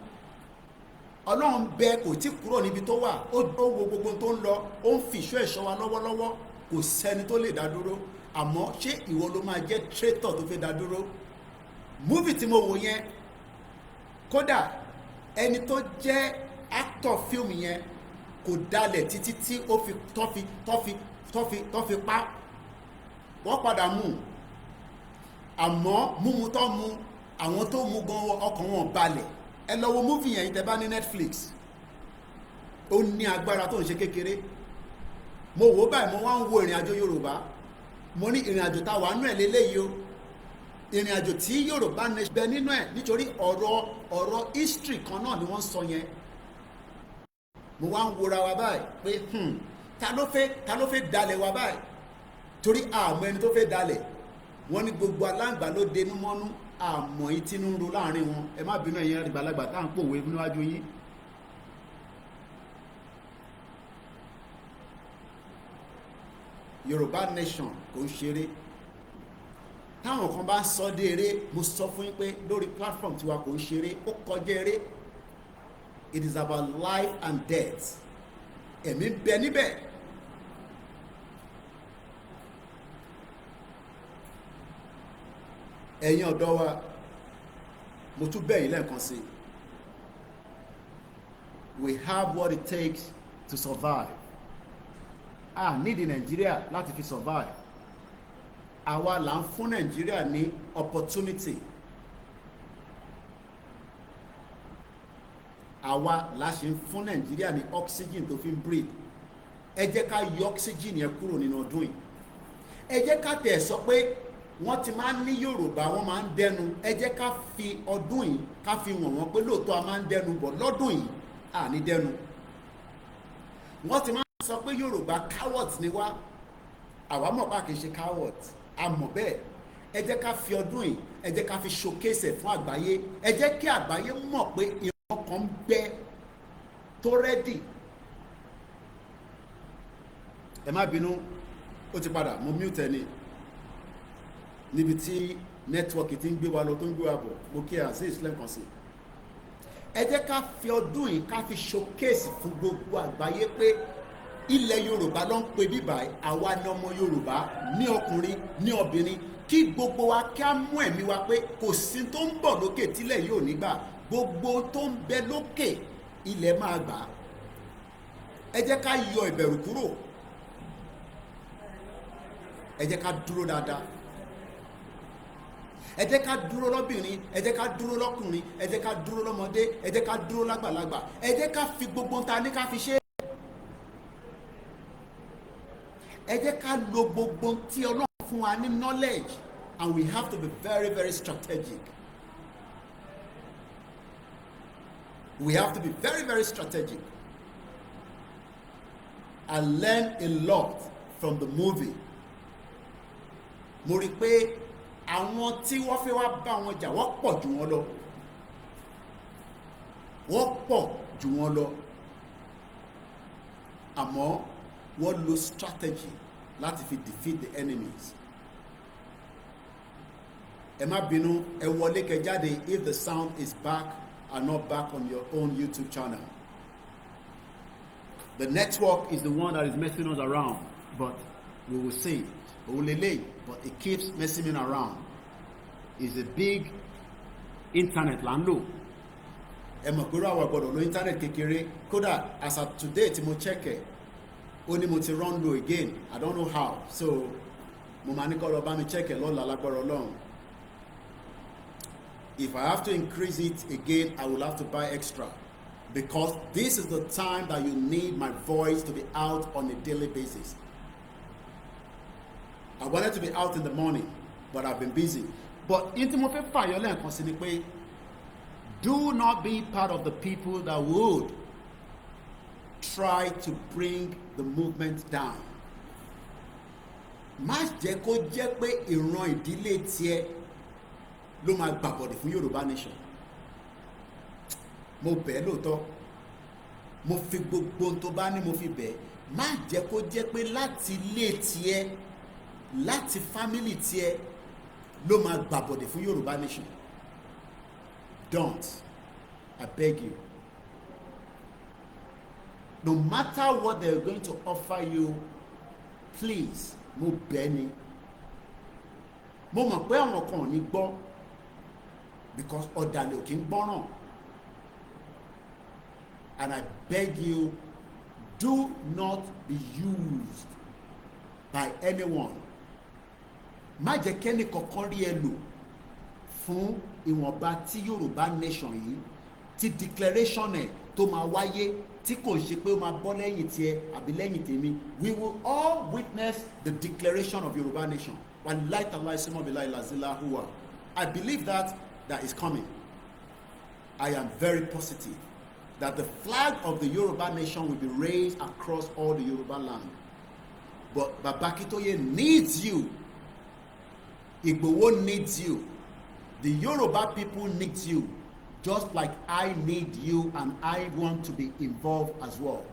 Ọlọ́run bẹ kò tí kúrò níbi tó wà. ó wo gbogbo tó ń lọ, ó ń fi ìṣọ́ ẹ̀ṣọ́ wa lọ́wọ́lọ́wọ́. kò sẹ́ni tó lè dá dúró. àmọ́ ṣé ìwọ ló máa jẹ́ traitor tó fẹ́ dá dúró? Múvì tí mo wò yẹn, kódà ẹni tó jẹ́ actor fíìmù yẹn kò dalẹ̀ títí tí ó fi tó fi pa. Wọ́n padà mú, àmọ́ múmu tó mú, àwọn tó mú gan ọkàn wọn balẹ̀. Ẹ lọ wo múvì yẹn tẹ́ bá ní Netflix, ó ní agbára tó ń ṣe kékeré. Mo wò báyìí, mo wá ń wo ìrìn àjò Yorùbá, mo ní ìrìn àjò táwa nú ẹ̀ lélẹ́yìí o, ìrìn àjò tí Yorùbá bẹ nínú ẹ̀, nítorí ọ̀rọ̀ history kan náà ni wọ́n sọ yẹn. Mo wá ń wora wa báyìí pé ta ló fẹ́ dalẹ̀ wa báyìí, torí àmọ́ ẹni tó fẹ́ dalẹ̀. Wọ́n ní gbogbo aláǹgbá ló denú mọ́nú, àmọ́ yìí tínú ń ro láàrin wọn. Ẹ má bínú ẹ̀yin àgbàlagbà tá à ń pòwe níwájú yín. Yorùbá nation kò ń ṣeré. Táwọn kan bá sọ dé eré, mo sọ fún yín pé lórí platform tiwa kò ń ṣeré, ó kọjá eré. It is about life and death. Ẹ̀mí bẹ níbẹ̀. Ẹ̀yin ọ̀dọ́ wa, mo tún bẹ̀ yín lẹ́ẹ̀kan sí. We have what it takes to survive. Nídìí Nàìjíríà láti fi survive. Àwa là ń fún Nàìjíríà ní opportunity. Àwa la ṣe ń fún Nàìjíríà ní oxygen tó fi ń breathe. Ẹ jẹ́ ká yọ oxygen yẹn kúrò nínú ọdún yìí. Ẹ jẹ́ ká tẹ̀ sọ pé wọ́n ti máa ń ní Yorùbá, wọ́n máa ń dẹnu. Ẹ jẹ́ ká fi ọdún yìí ká fi wọ̀n wọ́n pé lóòótọ́ a máa ń dẹnu, bọ̀ lọ́dún yìí à ní dẹnu. Wọ́n ti máa ń sọ pé Yorùbá cowards ni wá. Àwa mọ̀ pé kì í ṣe cowards, a mọ̀ bẹ́ẹ̀. Ẹ jẹ́ ká fi ọdún yìí, ẹ jẹ́ ká fi showcase ẹ̀ fún àgbáyé. Ẹ jẹ́ kí àgbáyé mọ̀ pé ìran kan ń bẹ tó ready. Ẹ má bínú, ó ti padà, mo mute ẹni níbi tí nẹ́tíwọ́ọ̀kì ti ń gbé wa lọ tó ń gbé wa bọ̀. Mo kí Azeez lẹ́ẹ̀kan sí. Ẹ jẹ́ ká fi ọdún yìí ká fi showcase fún gbogbo àgbáyé pé ilẹ̀ Yorùbá ló ń pe bíbá àwa ní ọmọ Yorùbá, ní ọkùnrin ní obìnrin, kí gbogbo wa kí á mú ẹ̀mí wa pé kò sí tó ń bọ̀ lókè tílẹ̀ yóò nígbà, gbogbo tó ń bẹ lókè ilẹ̀ máa gbà. Ẹ jẹ́ ká yọ ìbẹ̀rù kúrò. Ẹ jẹ́ ká dúró dáadáa. Ẹ jẹ́ ká dúró lọ́bìnrin, ẹ jẹ́ ká dúró lọ́kùnrin, ẹ jẹ́ ká dúró lọ́mọdé, ẹ jẹ́ ká dúró lágbàlagbà, ẹ jẹ́ ká fi gbogbo ta ní ká fi ṣe. Ẹ jẹ́ ká lo gbogbo tí Ọlọ́run fún wa ní knowledge, and we have to be very, very strategic. We have to be very, very strategic. I learned a lot from the movie. Mo rí pé àwọn tí wọ́n fẹ́ wá bá wọn jà wọ́n pọ̀ jù wọ́n lọ. Wọ́n pọ̀ jù wọ́n lọ. Àmọ́ wọ́n lo strategy láti fi defeat the enemies. Ẹ má bínú, ẹ wọlé kẹ́ jáde if the sound is back and not back on your own YouTube channel. The network is the one that is messing us around, but we will see. But it keeps messing me around. It's a big internet là ń lò. Ẹ mọ̀ pé àwọn gbọ́dọ̀ lo internet kékeré. Kódà as of today tí mo check ẹ̀, ó ní mo ti run low again. I don't know how. So mo máa ní kọ́ lọ bá mi check ẹ̀ lọ́la lágbára Ọlọ́run. If I have to increase it again, I will have to buy extra. Because this is the time that you need my voice to be out on a daily basis. I wanted to be out in the morning, but I've been busy. But in mo fẹ́ fàyọ lẹ́ẹ̀kan sí ni pé, do not be part of the people that would try to bring the movement down. Má jẹ́ kó jẹ́ pé ìran ìdílé tiẹ̀ ló máa gbàbọ̀dẹ̀ fún Yorùbá nation. Mo bẹ̀ lóòótọ́, mo fi gbogbo tó bá ní mo fi bẹ̀. Má jẹ́ kó jẹ́ pé láti ilé tiẹ̀, láti family tiẹ̀ ló máa gbàbọ̀dẹ̀ fún Yorùbá nation. Don't. I beg you. No matter what they're going to offer you, please, mo bẹ̀ ni, mo mọ̀ pé àwọn kan ò ní gbọ́ because ọ̀dàlẹ̀ ò kí ń gbọ́ràn. And I beg you, do not be used by anyone. Má jẹ́ kẹ́ni kankan rí ẹ lò fún ìwọ̀nba tí Yorùbá nation yìí tí declaration ẹ̀ tó máa wáyé tí kò ṣe pé ó máa bọ́ lẹ́yìn tiẹ̀ àbí lẹ́yìn tèmi. We will all witness the declaration of Yoruba nation. I believe that is coming. I am very positive that the flag of the Yoruba nation will be raised across all the Yoruba land. But Baba Akintoye needs you. Igboho needs you. The Yoruba people need you. Just like I need you and I want to be involved as well.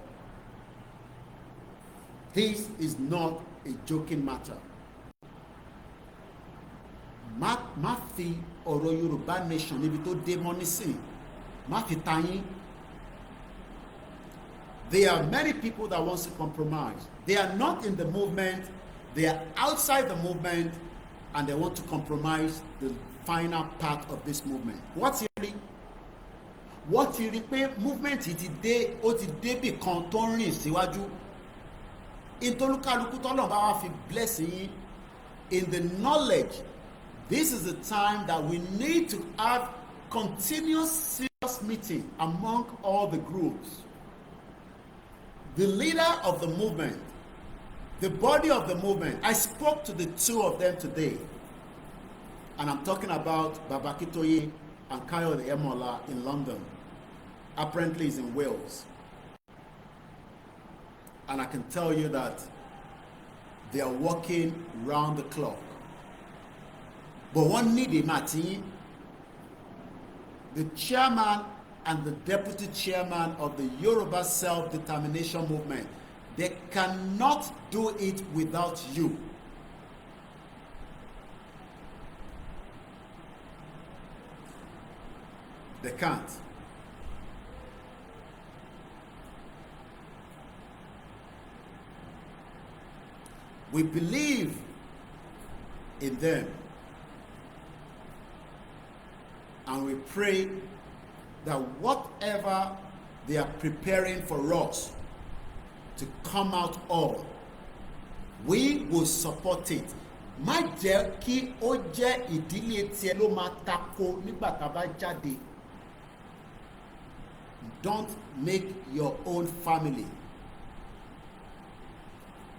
This is not a joking matter. Má fi ọ̀rọ̀ Yorùbá nation níbi tó dé mọ́ nísìn. Má fi tayín. There are many people that want to compromise. They are not in the movement. They are outside the movement and they want to compromise the final part of this movement. What's really? What you rí movement yìí ti dé, ó ti débì kan tó ń rìn síwájú. Ìtòlúkálukú tọ́lọ̀ bá wá fi bless yín in the knowledge. This is the time that we need to have continuous serious meeting among all the groups. The leader of the movement, the body of the movement, I spoke to the two of them today. And I'm talking about Baba Akintoye and Kayode Emola in London. Apparently he's in Wales. And I can tell you that they are working round the clock. But one need a Martin, the chairman and the deputy chairman of the Yoruba self-determination movement. They cannot do it without you. They can't. We believe in them. And we pray that whatever they are preparing for us to come out all, we will support it. Má jẹ́ kí ó jẹ́ ìdílé tiẹ̀ ló máa tako nígbà tá a bá jáde. Don't make your own family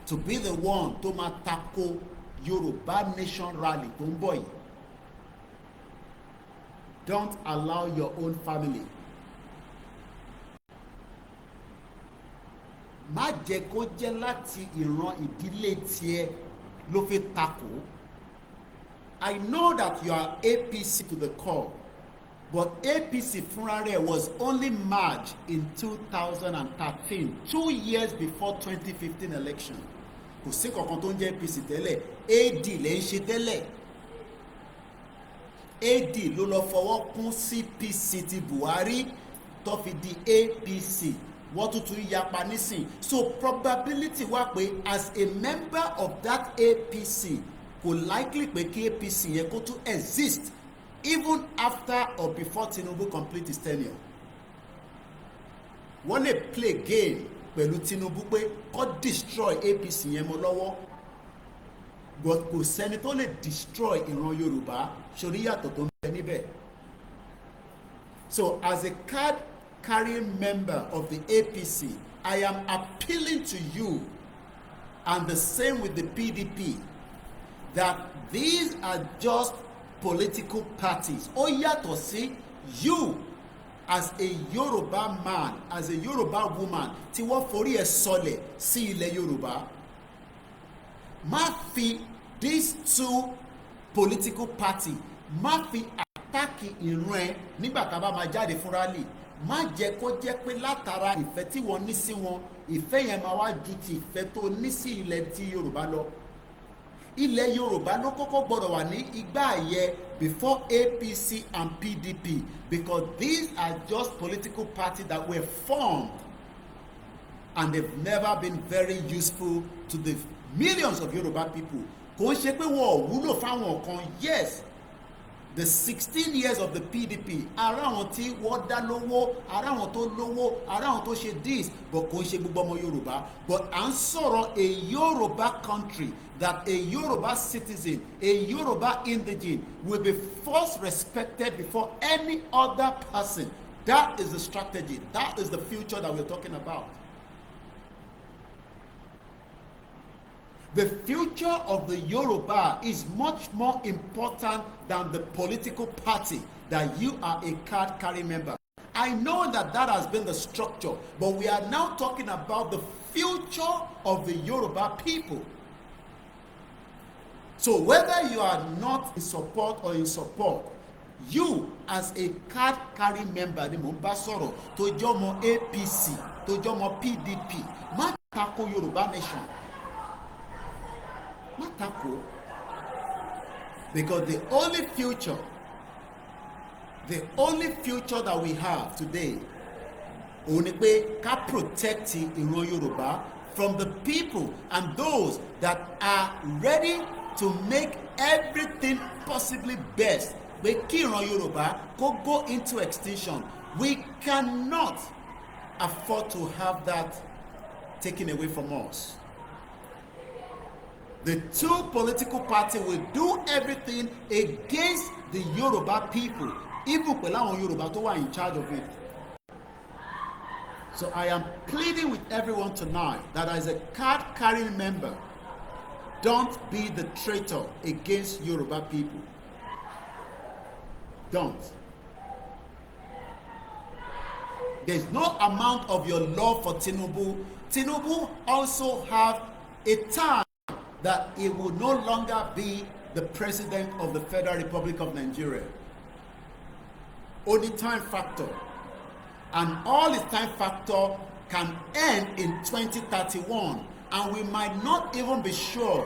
to be the one tó máa tako Yoruba nation rally tó ń bọ̀ yìí. Don't allow your own family. Má jẹ́ kó jẹ́ láti ìran ìdílé tiẹ̀ ló fi tako. I know that you are APC to the core, but APC fúnra rẹ̀ was only merged in 2013, 2 years before 2015 election. Kò sí kankan tó ń jẹ́ APC tẹ́lẹ̀, AD lè ń ṣe tẹ́lẹ̀. AD ló lọ fọwọ́ kún CPC ti Buhari tó fi di APC. Wọ́n tuntun yapa nísìn. So probability wà pé as a member of that APC kò likely pé kí APC yẹn kó tún exist even after or before Tinubu complete his tenure. Wọ́n lè play game pẹ̀lú Tinubu pé kó destroy APC yẹn mọ́ lọ́wọ́. But kò sẹ́ni tó lè destroy ìran Yorùbá sórí yàtọ̀ tó ń bẹ níbẹ̀. So as a card carrying member of the APC, I am appealing to you, and the same with the PDP, that these are just political parties. Ó yàtọ̀ sí you as a Yoruba man, as a Yoruba woman tí wọ́n forí ẹ̀ sọlẹ̀ sí ilẹ̀ Yorùbá. Má fi these two political party, má fi àtàkì ìran ẹ nígbà tá a bá máa jáde fún rally. Má jẹ́ kó jẹ́ pé látara ìfẹ́ tí wọ́n ní sí wọn, ìfẹ́ yẹn máa wá ju ti ìfẹ́ tó ní sí ilẹ̀ ti Yorùbá lọ. Ilẹ̀ Yorùbá ló kọ́kọ́ gbọ́dọ̀ wà ní igbá àyẹ before APC and PDP, because these are just political parties that were formed and they've never been very useful to the millions of Yoruba people. kò ń ṣe pé wọ́n ò wúlò fáwọn kan. Yes, the 16 years of the PDP, ara àwọn tí wọ́n dá lówó, ara àwọn tó lówó, ara àwọn tó ṣe this, but kò ń ṣe gbogbo ọmọ Yorùbá. But à ń sọ̀rọ̀ a Yoruba country, that a Yoruba citizen, a Yoruba indigene will be first respected before any other person. That is the strategy. That is the future that we're talking about. The future of the Yoruba is much more important than the political party that you are a card-carrying member. I know that that has been the structure, but we are now talking about the future of the Yoruba people. So whether you are not in support or in support, you as a card-carrying member, the Mombasoro, to jomo APC, to jomo PDP, má tako Yoruba nation. Má tako. Because the only future that we have today, òun ni pé ká protect ìran Yorùbá from the people and those that are ready to make everything possibly best. Pé kí ìran Yorùbá kó go into extinction. We cannot afford to have that taken away from us. The two political parties will do everything against the Yoruba people, even pẹ̀lú àwọn Yoruba tó wà in charge of it. So I am pleading with everyone tonight that as a card-carrying member, don't be the traitor against Yoruba people. Don't. There's no amount of your love for Tinubu. Tinubu also have a time that he will no longer be the president of the Federal Republic of Nigeria. Only time factor. And all his time factor can end in 2031. And we might not even be sure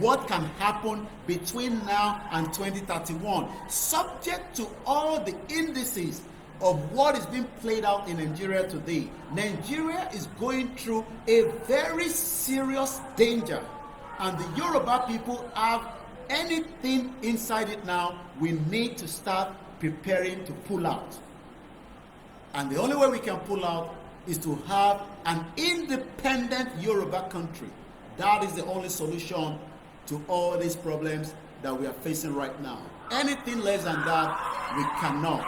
what can happen between now and 2031, subject to all the indices of what is being played out in Nigeria today. Nigeria is going through a very serious danger. And the Yoruba people have anything inside it now. We need to start preparing to pull out. And the only way we can pull out is to have an independent Yoruba country. That is the only solution to all these problems that we are facing right now. Anything less than that, we cannot.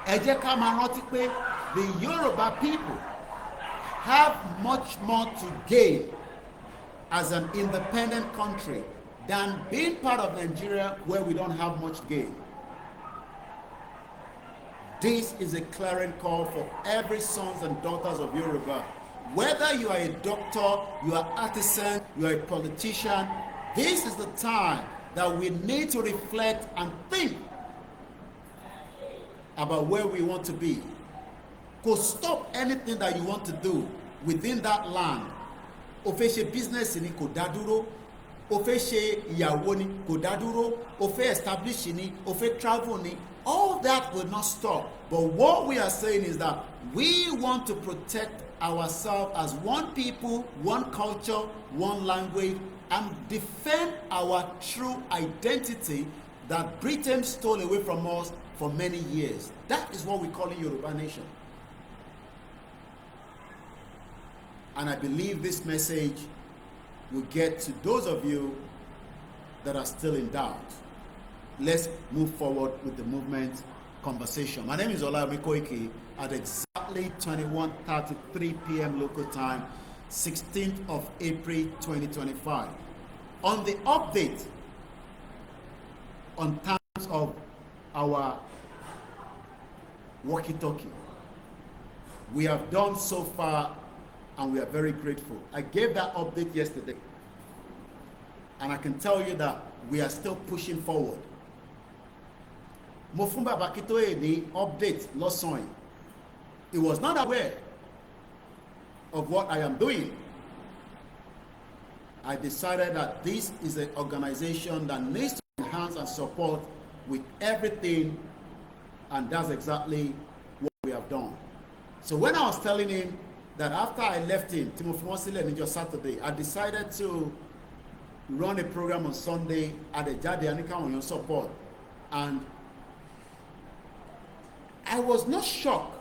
Ẹ jẹ́ ká máa rántí pé the Yoruba people have much more to gain as an independent country than being part of Nigeria where we don't have much gain. This is a clarion call for every sons and daughters of Yoruba. Whether you are a doctor, you are artisan, you are a politician, this is the time that we need to reflect and think about where we want to be. Go stop anything that you want to do within that land. Ó fẹ́ ṣe business ni kò dá dúró, ó fẹ́ ṣe ìyàwó ni kò dá dúró, ó fẹ́ establish ni, ó fẹ́ travel ni. All that will not stop. But what we are saying is that we want to protect ourselves as one people, one culture, one language, and defend our true identity that Britain stole away from us for many years. That is what we call a Yoruba nation. And I believe this message will get to those of you that are still in doubt. Let's move forward with the movement conversation. My name is OLAYOMI KOIKI at exactly 21:33 p.m. local time, 16th of April 2025. On the update on terms of our walkie-talkie, we have done so far and we are very grateful. I gave that update yesterday and I can tell you that we are still pushing forward. Mo fún Baba Akintoye ní update lọ́sàn-án yìí. He was not aware of what I am doing. I decided that this is an organization that needs to enhance and support with everything, and that's exactly what we have done. So when I was telling him that after I left him, Timothy Mosile Nijo Saturday, I decided to run a program on Sunday at the Jade Anika on your support. And I was not shocked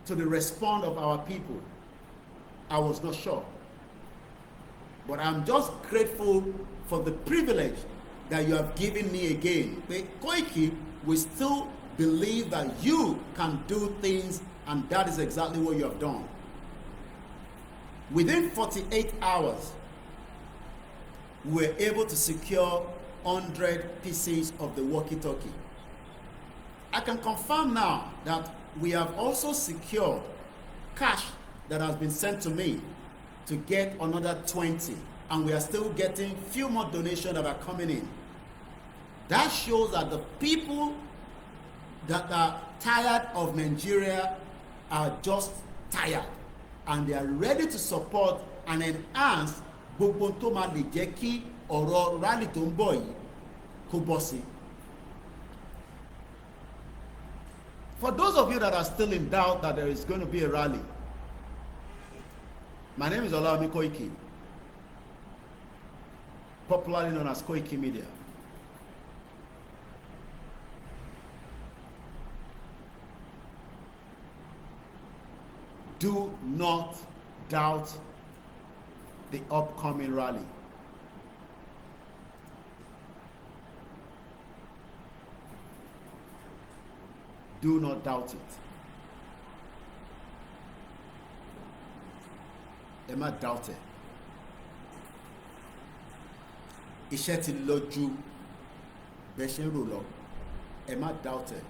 to the response of our people. I was not shocked. But I'm just grateful for the privilege that you have given me again. Koiki, we still believe that you can do things, and that is exactly what you have done. Within 48 hours, we were able to secure 100 pieces of the walkie-talkie. I can confirm now that we have also secured cash that has been sent to me to get another 20, and we are still getting few more donations that are coming in. That shows that the people that are tired of Nigeria are just tired, and they are ready to support and enhance gbogbo tó máa lè jẹ́ kí ọ̀rọ̀ rally tó ń bọ̀ yìí kó bọ́ sí. For those of you that are still in doubt that there is going to be a rally, my name is OLAYOMI KOIKI, popularly known as Koikimedia. Do not doubt the upcoming rally. Do not doubt it. Ẹ má doubt it. Iṣẹ́ ti lọ ju bẹ́ẹ̀ ṣe ń rò lọ. Ẹ má doubt it.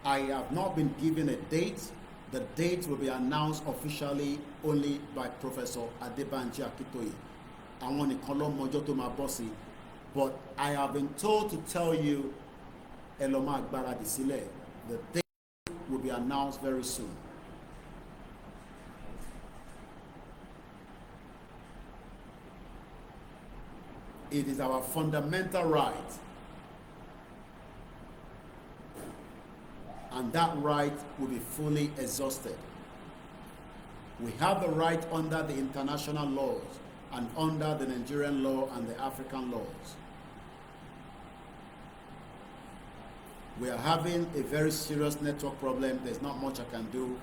I have not been given a date. The date will be announced officially only by Professor Adebanji Akitoye. Àwọn nìkan ló mọ ọjọ́ tó máa bọ́ sí. But I have been told to tell you, ẹ lọ máa gbáradì sílẹ̀. The date will be announced very soon. It is our fundamental right, and that right will be fully exhausted. We have the right under the international laws and under the Nigerian law and the African laws. We are having a very serious network problem. There's not much I can do.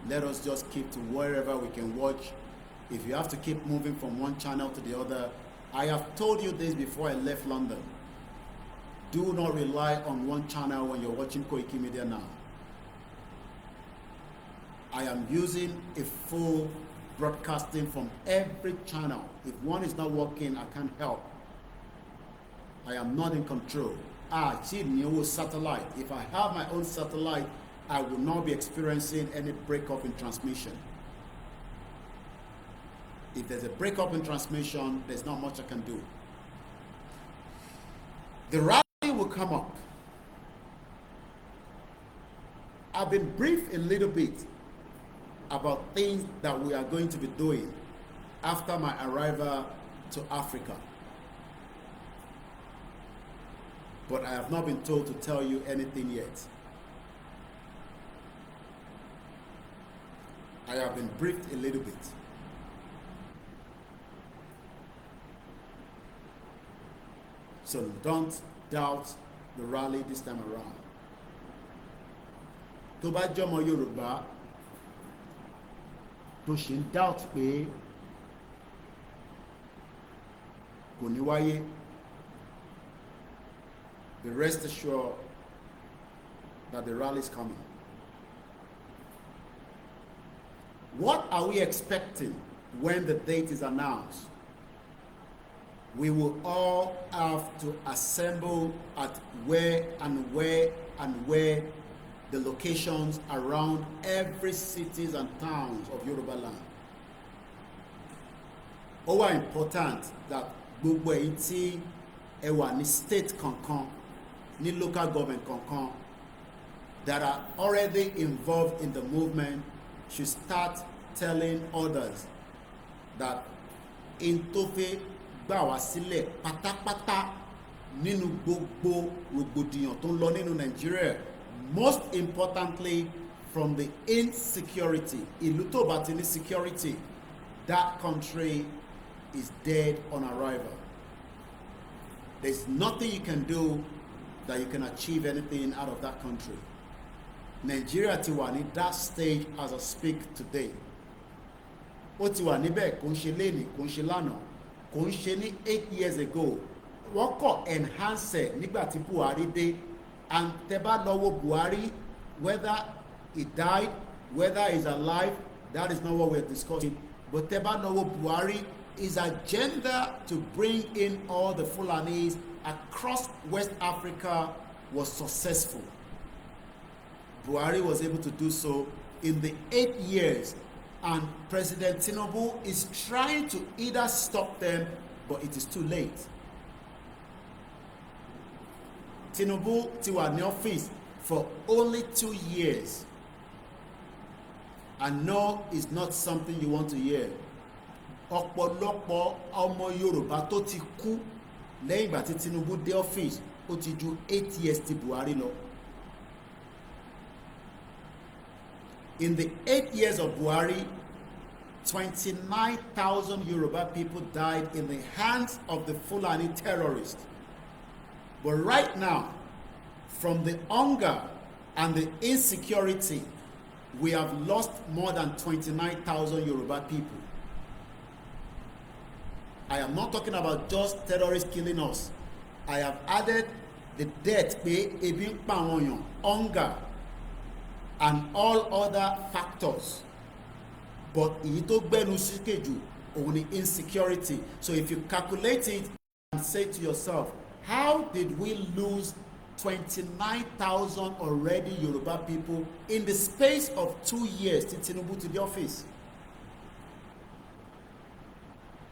Let us just keep to wherever we can watch. If you have to keep moving from one channel to the other, I have told you this before I left London. Do not rely on one channel when you're watching Koikimedia now. I am using a full broadcasting from every channel. If one is not working, I can't help. I am not in control. Satellite. If I have my own satellite, I will not be experiencing any breakup in transmission. If there's a breakup in transmission, there's not much I can do. The rally will come up. I've been briefed a little bit about things that we are going to be doing after my arrival to Africa. But I have not been told to tell you anything yet. I have been briefed a little bit. So don't doubt the rally this time around. Tó bá jọmọ Yorùbá tó ṣì ń doubt pé kò ní wáyé, be rest assured that the rally is coming. What are we expecting when the date is announced? We will all have to assemble at where the locations around every cities and towns of Yoruba land. Ó wà important that gbogbo èyí tí ẹ wà ní state kankan, ní local government kankan, that are already involved in the movement should start telling others that in tó fẹ́ gbà wá sílẹ̀ pátápátá nínú gbogbo rògbòdìyàn tó ń lọ nínú Nigeria, most importantly from the insecurity. Ìlú tó bá ti ní security, that country is dead on arrival. There's nothing you can do that you can achieve anything out of that country. Nigeria ti wà ní that stage as I speak today. Ó ti wà níbẹ̀ kò ń ṣe lénìí, kò ń ṣe lánàá, kò ń ṣe ní 8 years ago. Wọ́n kọ̀ enhance nígbà tí Buhari dé, and tẹ́ bá lọ wo Buhari, whether he died, whether he's alive, that is not what we're discussing. But tẹ́ bá lọ wo Buhari, his agenda to bring in all the Fulanis across West Africa was successful. Buhari was able to do so in the 8 years, and President Tinubu is trying to either stop them, but it is too late. Tinubu ti wà ní office for only 2 years, and no, it's not something you want to hear. Ọ̀pọ̀lọpọ̀ ọmọ Yorùbá tó ti kú lẹ́yìn ìgbà tí Tinubu dé office ó ti ju 8 years ti Buhari lọ. In the 8 years of Buhari, 29,000 Yoruba people died in the hands of the Fulani terrorists. But right now, from the hunger and the insecurity, we have lost more than 29,000 Yoruba people. I am not talking about just terrorists killing us. I have added the death, hunger, and all other factors. But only insecurity. So if you calculate it and say to yourself, how did we lose 29,000 already Yoruba people in the space of 2 years to Tinubu to the office?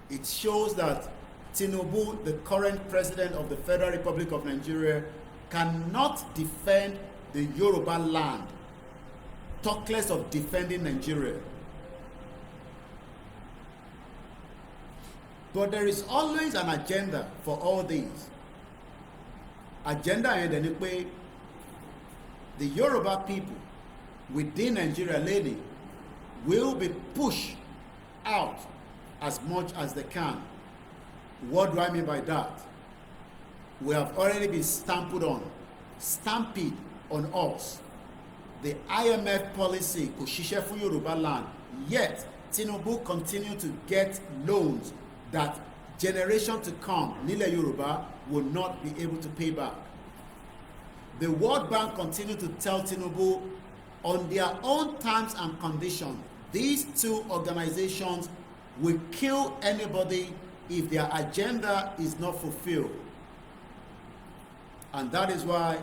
It shows that Tinubu, the current president of the Federal Republic of Nigeria, cannot defend the Yoruba land. Talk less of defending Nigeria. But there is always an agenda for all these. Agenda and the Yoruba people within Nigeria lady will be pushed out as much as they can. What do I mean by that? We have already been stamped on us. The IMF policy kò ṣiṣẹ́ fún Yoruba land, yet Tinubu continue to get loans that generation to come nílẹ̀ Yoruba will not be able to pay back. The World Bank continue to tell Tinubu on their own terms and conditions, these two organizations will kill anybody if their agenda is not fulfilled. And that is why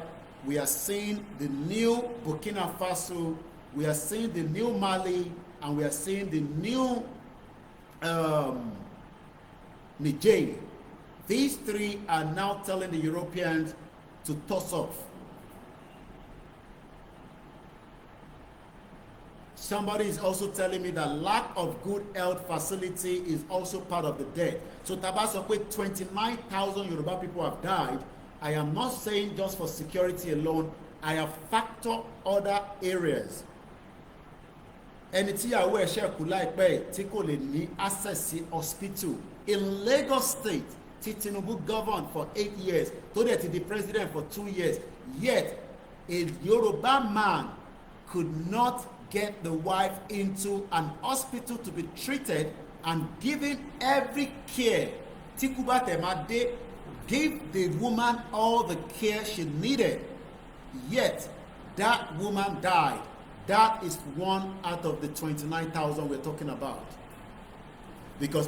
we are seeing the new Burkina Faso, we are seeing the new Mali, and we are seeing the new Niger. These three are now telling the Europeans to toss off. Somebody is also telling me that lack of good health facility is also part of the death. So Tabasokwe, 29,000 Yoruba people have died. I am not saying just for security alone. I have factored other areas. Ẹni tí àwọ̀ ẹ̀ṣẹ̀ kú láìpẹ́ tí kò lè ní access sí hospital in Lagos State tí Tinubu governed for 8 years tó dẹ̀ ti di president for 2 years, yet a Yoruba man could not get the wife into an hospital to be treated and given every care. Tikuba Temade gave the woman all the care she needed, yet that woman died. That is one out of the 29,000 we're talking about. Because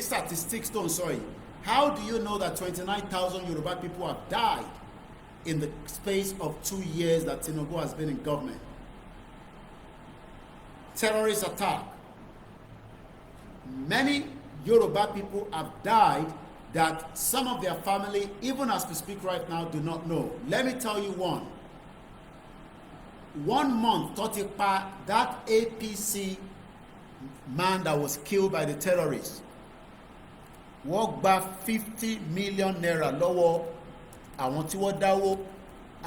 statistics don't sorry. How do you know that 29,000 Yoruba people have died in the space of 2 years that Tinubu has been in government? Terrorist attack. Many Yoruba people have died that some of their family, even as we speak right now, do not know. Let me tell you one. 1 month, Totipa, that APC man that was killed by the terrorists, walked back 50 million naira lọ́wọ́ àwọn tí wọ́n dáwó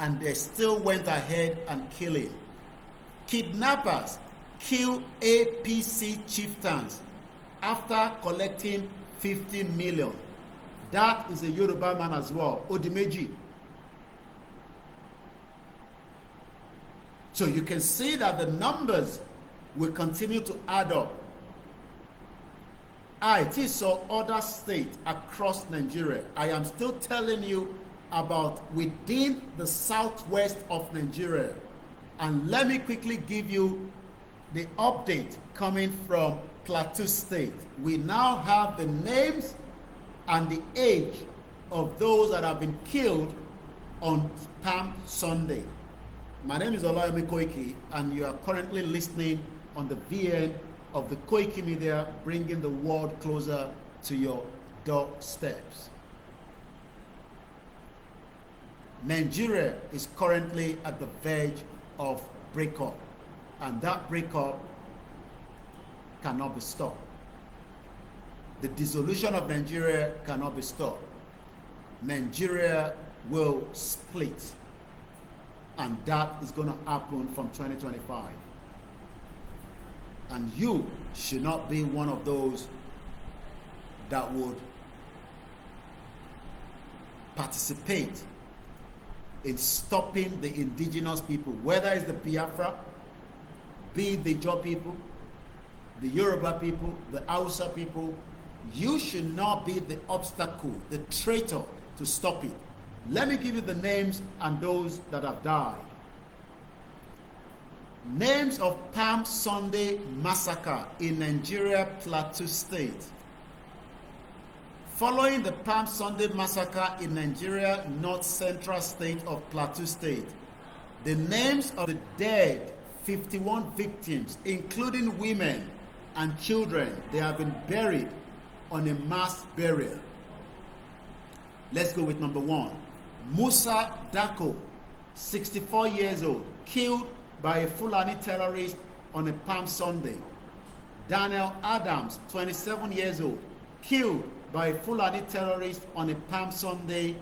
and they still went ahead and killing. Kidnappers kill APC chieftains after collecting 50 million. That is a Yoruba man as well, Odimeji. So you can see that the numbers will continue to add up. It is so other states across Nigeria. I am still telling you about within the southwest of Nigeria. And let me quickly give you the update coming from Plateau State. We now have the names and the age of those that have been killed on Palm Sunday. My name is OLAYOMI KOIKI, and you are currently listening on the VN of the Koikimedia, bringing the world closer to your doorsteps. Nigeria is currently at the verge of breakup, and that breakup cannot be stopped. The dissolution of Nigeria cannot be stopped. Nigeria will split, and that is going to happen from 2025. And you should not be one of those that would participate in stopping the indigenous people, whether it's the Biafra, be it the Ijaw people, the Yoruba people, the Hausa people. You should not be the obstacle, the traitor to stop it. Let me give you the names and those that have died. Names of Palm Sunday massacre in Nigeria, Plateau State. Following the Palm Sunday massacre in Nigeria, North Central State of Plateau State, the names of the dead 51 victims, including women and children, they have been buried on a mass burial. Let's go with number 1. Musa Dako, 64 years old, killed by a Fulani terrorist on a Palm Sunday. Daniel Adams, 27 years old, killed by a Fulani terrorist on a Palm Sunday.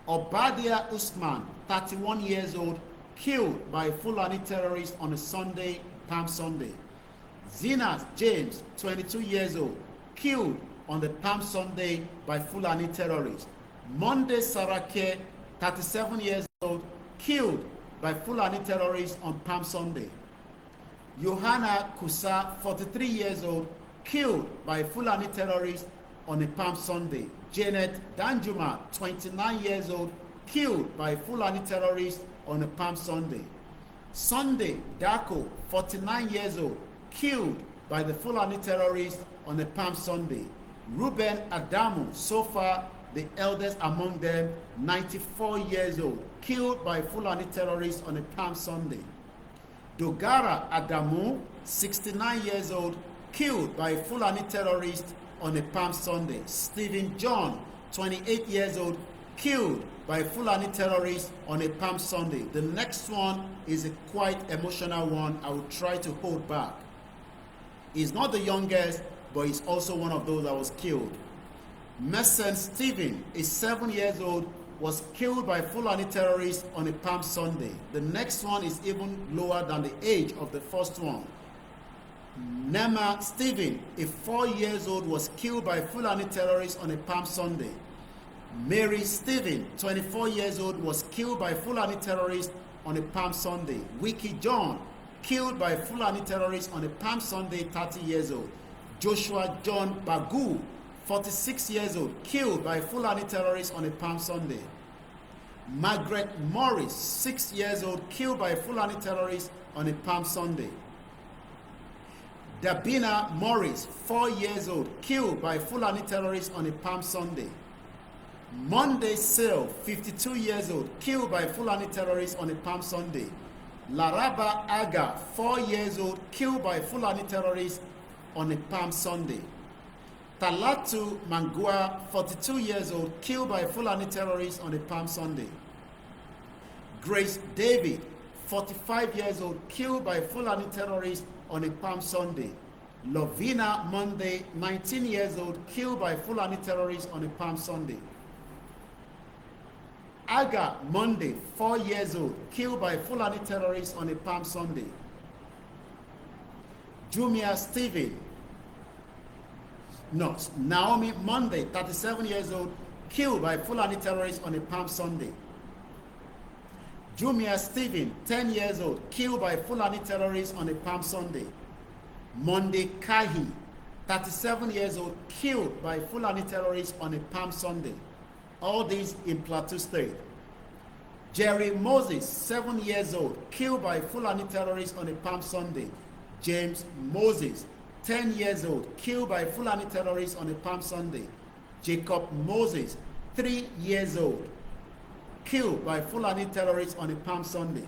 Obadia Usman, 31 years old, killed by a Fulani terrorist on a Sunday, Palm Sunday. Zinat James, 22 years old, killed on the Palm Sunday by Fulani terrorists. Monday Sarake, 37 years old, killed by Fulani terrorists on Palm Sunday. Johanna Kusa, 43 years old, killed by Fulani terrorists on a Palm Sunday. Janet Danjuma, 29 years old, killed by Fulani terrorists on a Palm Sunday. Sunday Dako, 49 years old, killed by the Fulani terrorists on a Palm Sunday. Ruben Adamu, so far the eldest among them, 94 years old, killed by Fulani terrorists on a Palm Sunday. Dogara Adamu, 69 years old, killed by Fulani terrorists on a Palm Sunday. Stephen John, 28 years old, killed by Fulani terrorists on a Palm Sunday. The next one is a quite emotional one. I will try to hold back. He's not the youngest, but he's also one of those that was killed. Messen Stephen is 7 years old, was killed by Fulani terrorists on a Palm Sunday. The next one is even lower than the age of the first one. Nema Stephen, a 4 years old, was killed by Fulani terrorists on a Palm Sunday. Mary Stephen, 24 years old, was killed by Fulani terrorists on a Palm Sunday. Wiki John, killed by Fulani terrorists on a Palm Sunday, 30 years old. Joshua John Bagu, 46 years old, killed by Fulani terrorists on a Palm Sunday. Margaret Morris, 6 years old, killed by Fulani terrorists on a Palm Sunday. Dabina Morris, 4 years old, killed by Fulani terrorists on a Palm Sunday. Monday Sale, 52 years old, killed by Fulani terrorists on a Palm Sunday. Laraba Aga, 4 years old, killed by Fulani terrorists on a Palm Sunday. Talatu Mangua, 42 years old, killed by Fulani terrorists on a Palm Sunday. Grace David, 45 years old, killed by Fulani terrorists on a Palm Sunday. Lovina Monday, 19 years old, killed by Fulani terrorists on a Palm Sunday. Aga Monday, 4 years old, killed by Fulani terrorists on a Palm Sunday. Jumia Stephen, Naomi Monday, 37 years old, killed by Fulani terrorists on a Palm Sunday. Jumia Stephen, 10 years old, killed by Fulani terrorists on a Palm Sunday. Monday Kahi, 37 years old, killed by Fulani terrorists on a Palm Sunday. All these in Plateau State. Jerry Moses, 7 years old, killed by Fulani terrorists on a Palm Sunday. James Moses, 10 years old, killed by Fulani terrorists on a Palm Sunday. Jacob Moses, 3 years old, killed by Fulani terrorists on a Palm Sunday.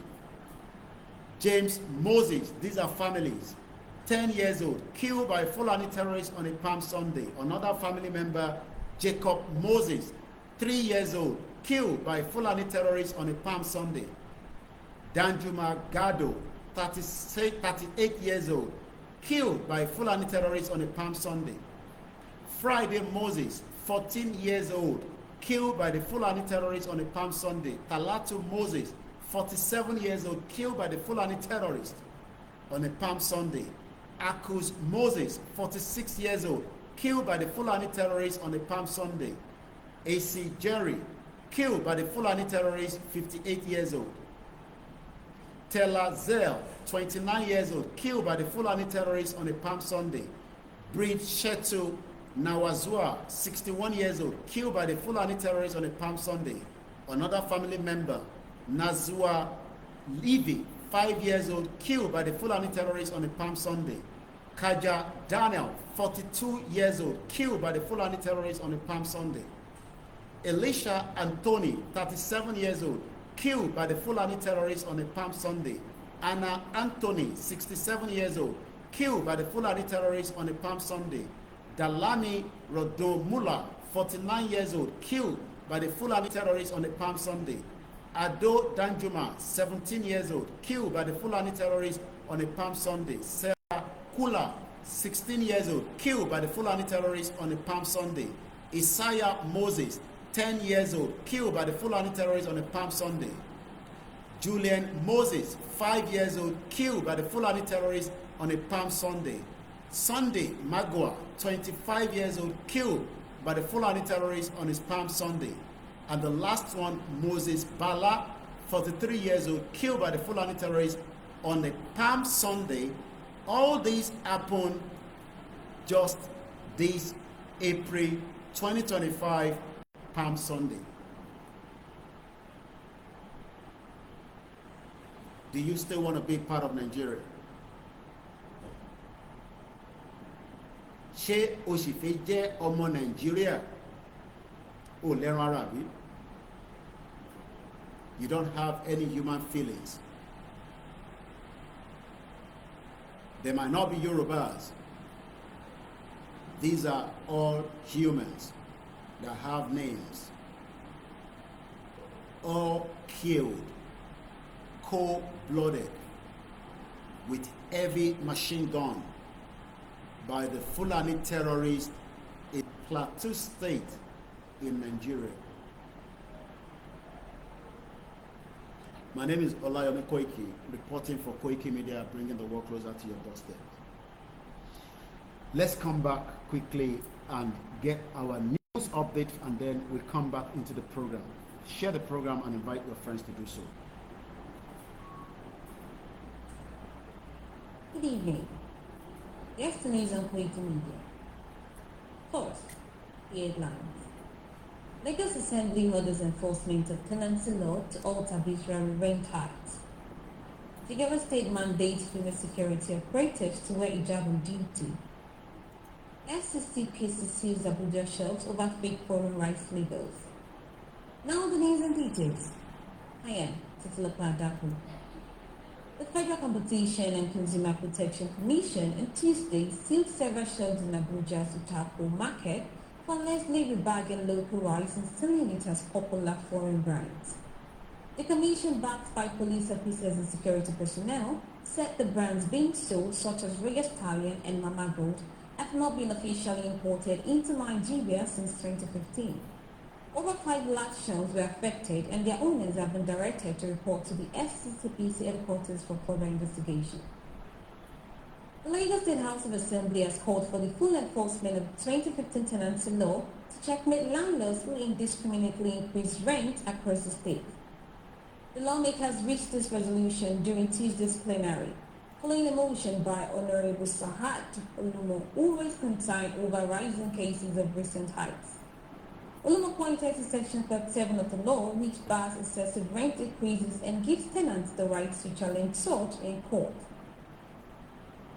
James Moses, these are families, 10 years old, killed by Fulani terrorists on a Palm Sunday. Another family member, Jacob Moses, 3 years old, killed by Fulani terrorists on a Palm Sunday. Danjuma Gado, 38 years old, killed by Fulani terrorists on a Palm Sunday. Friday Moses, 14 years old, killed by the Fulani terrorists on a Palm Sunday. Talatu Moses, 47 years old, killed by the Fulani terrorists on a Palm Sunday. Akus Moses, 46 years old, killed by the Fulani terrorists on a Palm Sunday. AC Jerry, killed by the Fulani terrorists, 58 years old. Tela Zell, 29 years old, killed by the Fulani terrorists on a Palm Sunday. Bridge Shetu Nawazua, 61 years old, killed by the Fulani terrorists on a Palm Sunday. Another family member, Nazua Levy, 5 years old, killed by the Fulani terrorists on a Palm Sunday. Kaja Daniel, 42 years old, killed by the Fulani terrorists on a Palm Sunday. Elisha Anthony, 37 years old, killed by the Fulani terrorists on a Palm Sunday. Anna Anthony, 67 years old, killed by the Fulani terrorists on a Palm Sunday. Dalami Rodomula, 49 years old, killed by the Fulani terrorists on a Palm Sunday. Ado Danjuma, 17 years old, killed by the Fulani terrorists on a Palm Sunday. Sarah Kula, 16 years old, killed by the Fulani terrorists on a Palm Sunday. Isaiah Moses, 10 years old, killed by the Fulani terrorists on a Palm Sunday. Julian Moses, 5 years old, killed by the Fulani terrorists on a Palm Sunday. Sunday Magua, 25 years old, killed by the Fulani terrorists on his Palm Sunday. And the last one, Moses Bala, 43 years old, killed by the Fulani terrorists on a Palm Sunday. All these happened just this April 2025 Palm Sunday. Do you still want to be part of Nigeria? Ṣé o sì fẹ́ jẹ́ ọmọ Nàìjíríà? O lẹ́ran ara bí? You don't have any human feelings. They might not be Yorubas. These are all humans that have names. All killed, cold-blooded, with heavy machine gun by the Fulani terrorists in Plateau State in Nigeria. My name is OLAYOMI KOIKI, reporting for Koikimedia, bringing the world closer to your doorstep. Let's come back quickly and get our news update, and then we'll come back into the program. Share the program and invite your friends to do so. Good evening. Yesterday's on Koikimedia. First, the headlines. Lagos Assembly orders enforcement of tenancy law to alter visual rent act. Jigawa State mandates female security operatives to wear hijab on duty. FCC PCC's Abuja shelves over fake foreign rights labels. Now the news and details. I am Titilopa Adaku. The Federal Competition and Consumer Protection Commission on Tuesday sealed several shelves in Abuja's Utako market for allegedly rebagging local rice and selling it as popular foreign brands. The commission, backed by police officers and security personnel, said the brands being sold, such as Royal Stallion and Mama Gold, have not been officially imported into Nigeria since 2015. Over 5 large shows were affected and their owners have been directed to report to the FCCPC headquarters for further investigation. The Lagos State House of Assembly has called for the full enforcement of the 2015 tenancy law to checkmate landlords who indiscriminately increase rent across the state. The lawmakers reached this resolution during Tuesday's plenary, following a motion by Honorable Sahat Olumo, who raised concern over rising cases of recent heights. Olumo pointed to Section 37 of the law, which bars excessive rent increases and gives tenants the right to challenge such in court.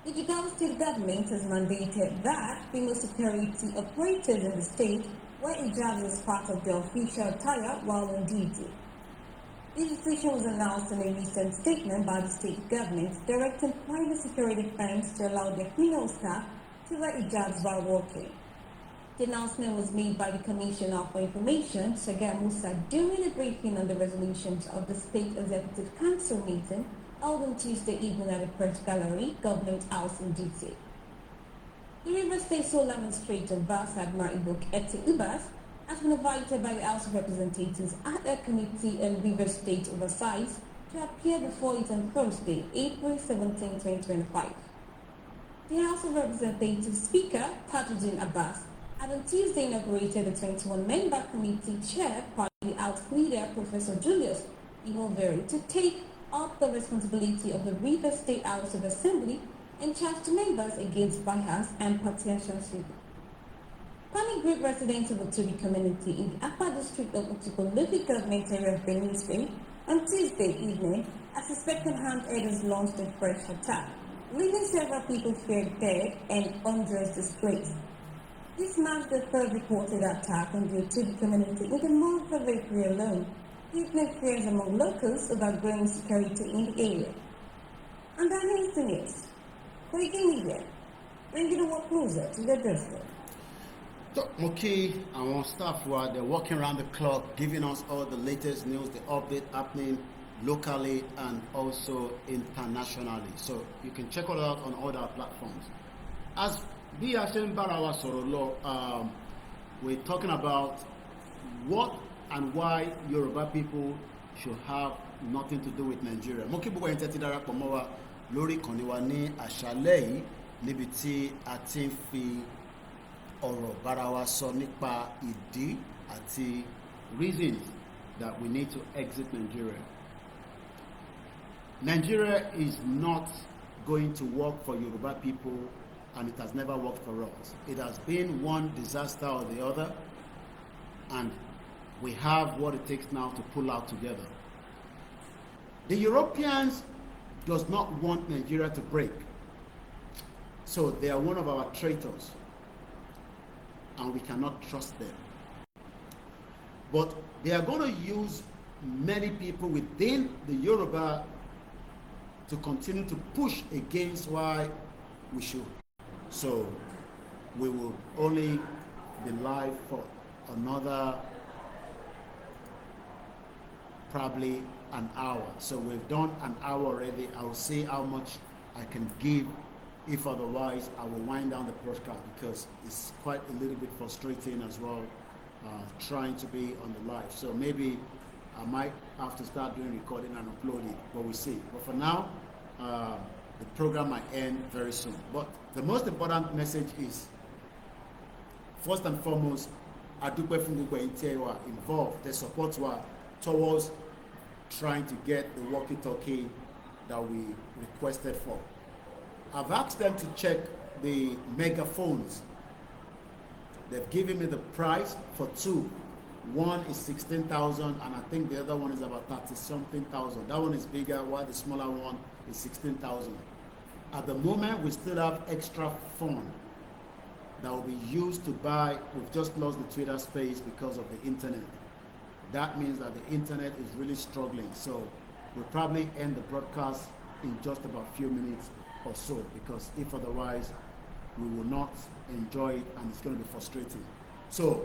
The Jigawa state government has mandated that female security operators in the state wear hijabs as part of their official attire while on duty. This decision was announced in a recent statement by the state government directing private security firms to allow their female staff to wear hijabs while working. The announcement was made by the Commissioner for Information, Sagar Musa, during a briefing on the resolutions of the State Executive Council meeting held on Tuesday evening at the Press Gallery, Government House in DC. The River State Sole Administrator, Basagmar Ibok Eti Ubas, has been invited by the House of Representatives at a committee on River State Oversight to appear before it on Thursday, April 17, 2025. The House of Representatives Speaker, Tajuddin Abbas, had on Tuesday inaugurated the 21-member committee chaired by the House Leader, Professor Julius Imoveri, to take up the responsibility of the River State House of Assembly and charged members against bias and partisanship. Panic Group residents of the Otubi community in the upper district of Otubo local government area of Benin State on Tuesday evening, a suspected armed raiders launched a fresh attack, leaving several people feared dead and hundreds displaced. This marks the third reported attack on the Otubi community in the month of April alone, deepening fears among locals about growing security in the area. And that is the news. Koikimedia, bringing the work closer to their doorstep. Moki, our staff they're working around the clock, giving us all the latest news, the update happening locally and also internationally. So you can check it out on all our platforms. As B. Hashem Barawa Sorolo, we're talking about what and why Yoruba people should have nothing to do with Nigeria. Mo kí gbogbo ẹ̀yin tẹ́tí darapọ̀ mọ́ wa lórí ìkànnì wa ní àṣálẹ́ yìí níbi tí a ti ń fi ọ̀rọ̀ bára wa sọ nípa ìdí àti reasons that we need to exit Nigeria. Nigeria is not going to work for Yoruba people, and it has never worked for us. It has been one disaster or the other, and we have what it takes now to pull out together. The Europeans does not want Nigeria to break. So they are one of our traitors, and we cannot trust them. But they are going to use many people within the Yoruba to continue to push against why we should. So we will only be live for another probably an hour. So we've done an hour already. I'll see how much I can give. If otherwise, I will wind down the broadcast because it's quite a little bit frustrating as well, trying to be on the live. So maybe I might have to start doing recording and uploading, but we'll see. But for now, the program might end very soon. But the most important message is, first and foremost, Adupe Fungugo Intewa involved, the support towards trying to get the walkie-talkie that we requested for. I've asked them to check the megaphones. They've given me the price for two. One is 16,000 and I think the other one is about 30-something thousand. That one is bigger while the smaller one is 16,000. At the moment, we still have extra fund that will be used to buy. We've just lost the Twitter space because of the internet. That means that the internet is really struggling. So we'll probably end the broadcast in just about a few minutes or so, because if otherwise we will not enjoy it and it's going to be frustrating. So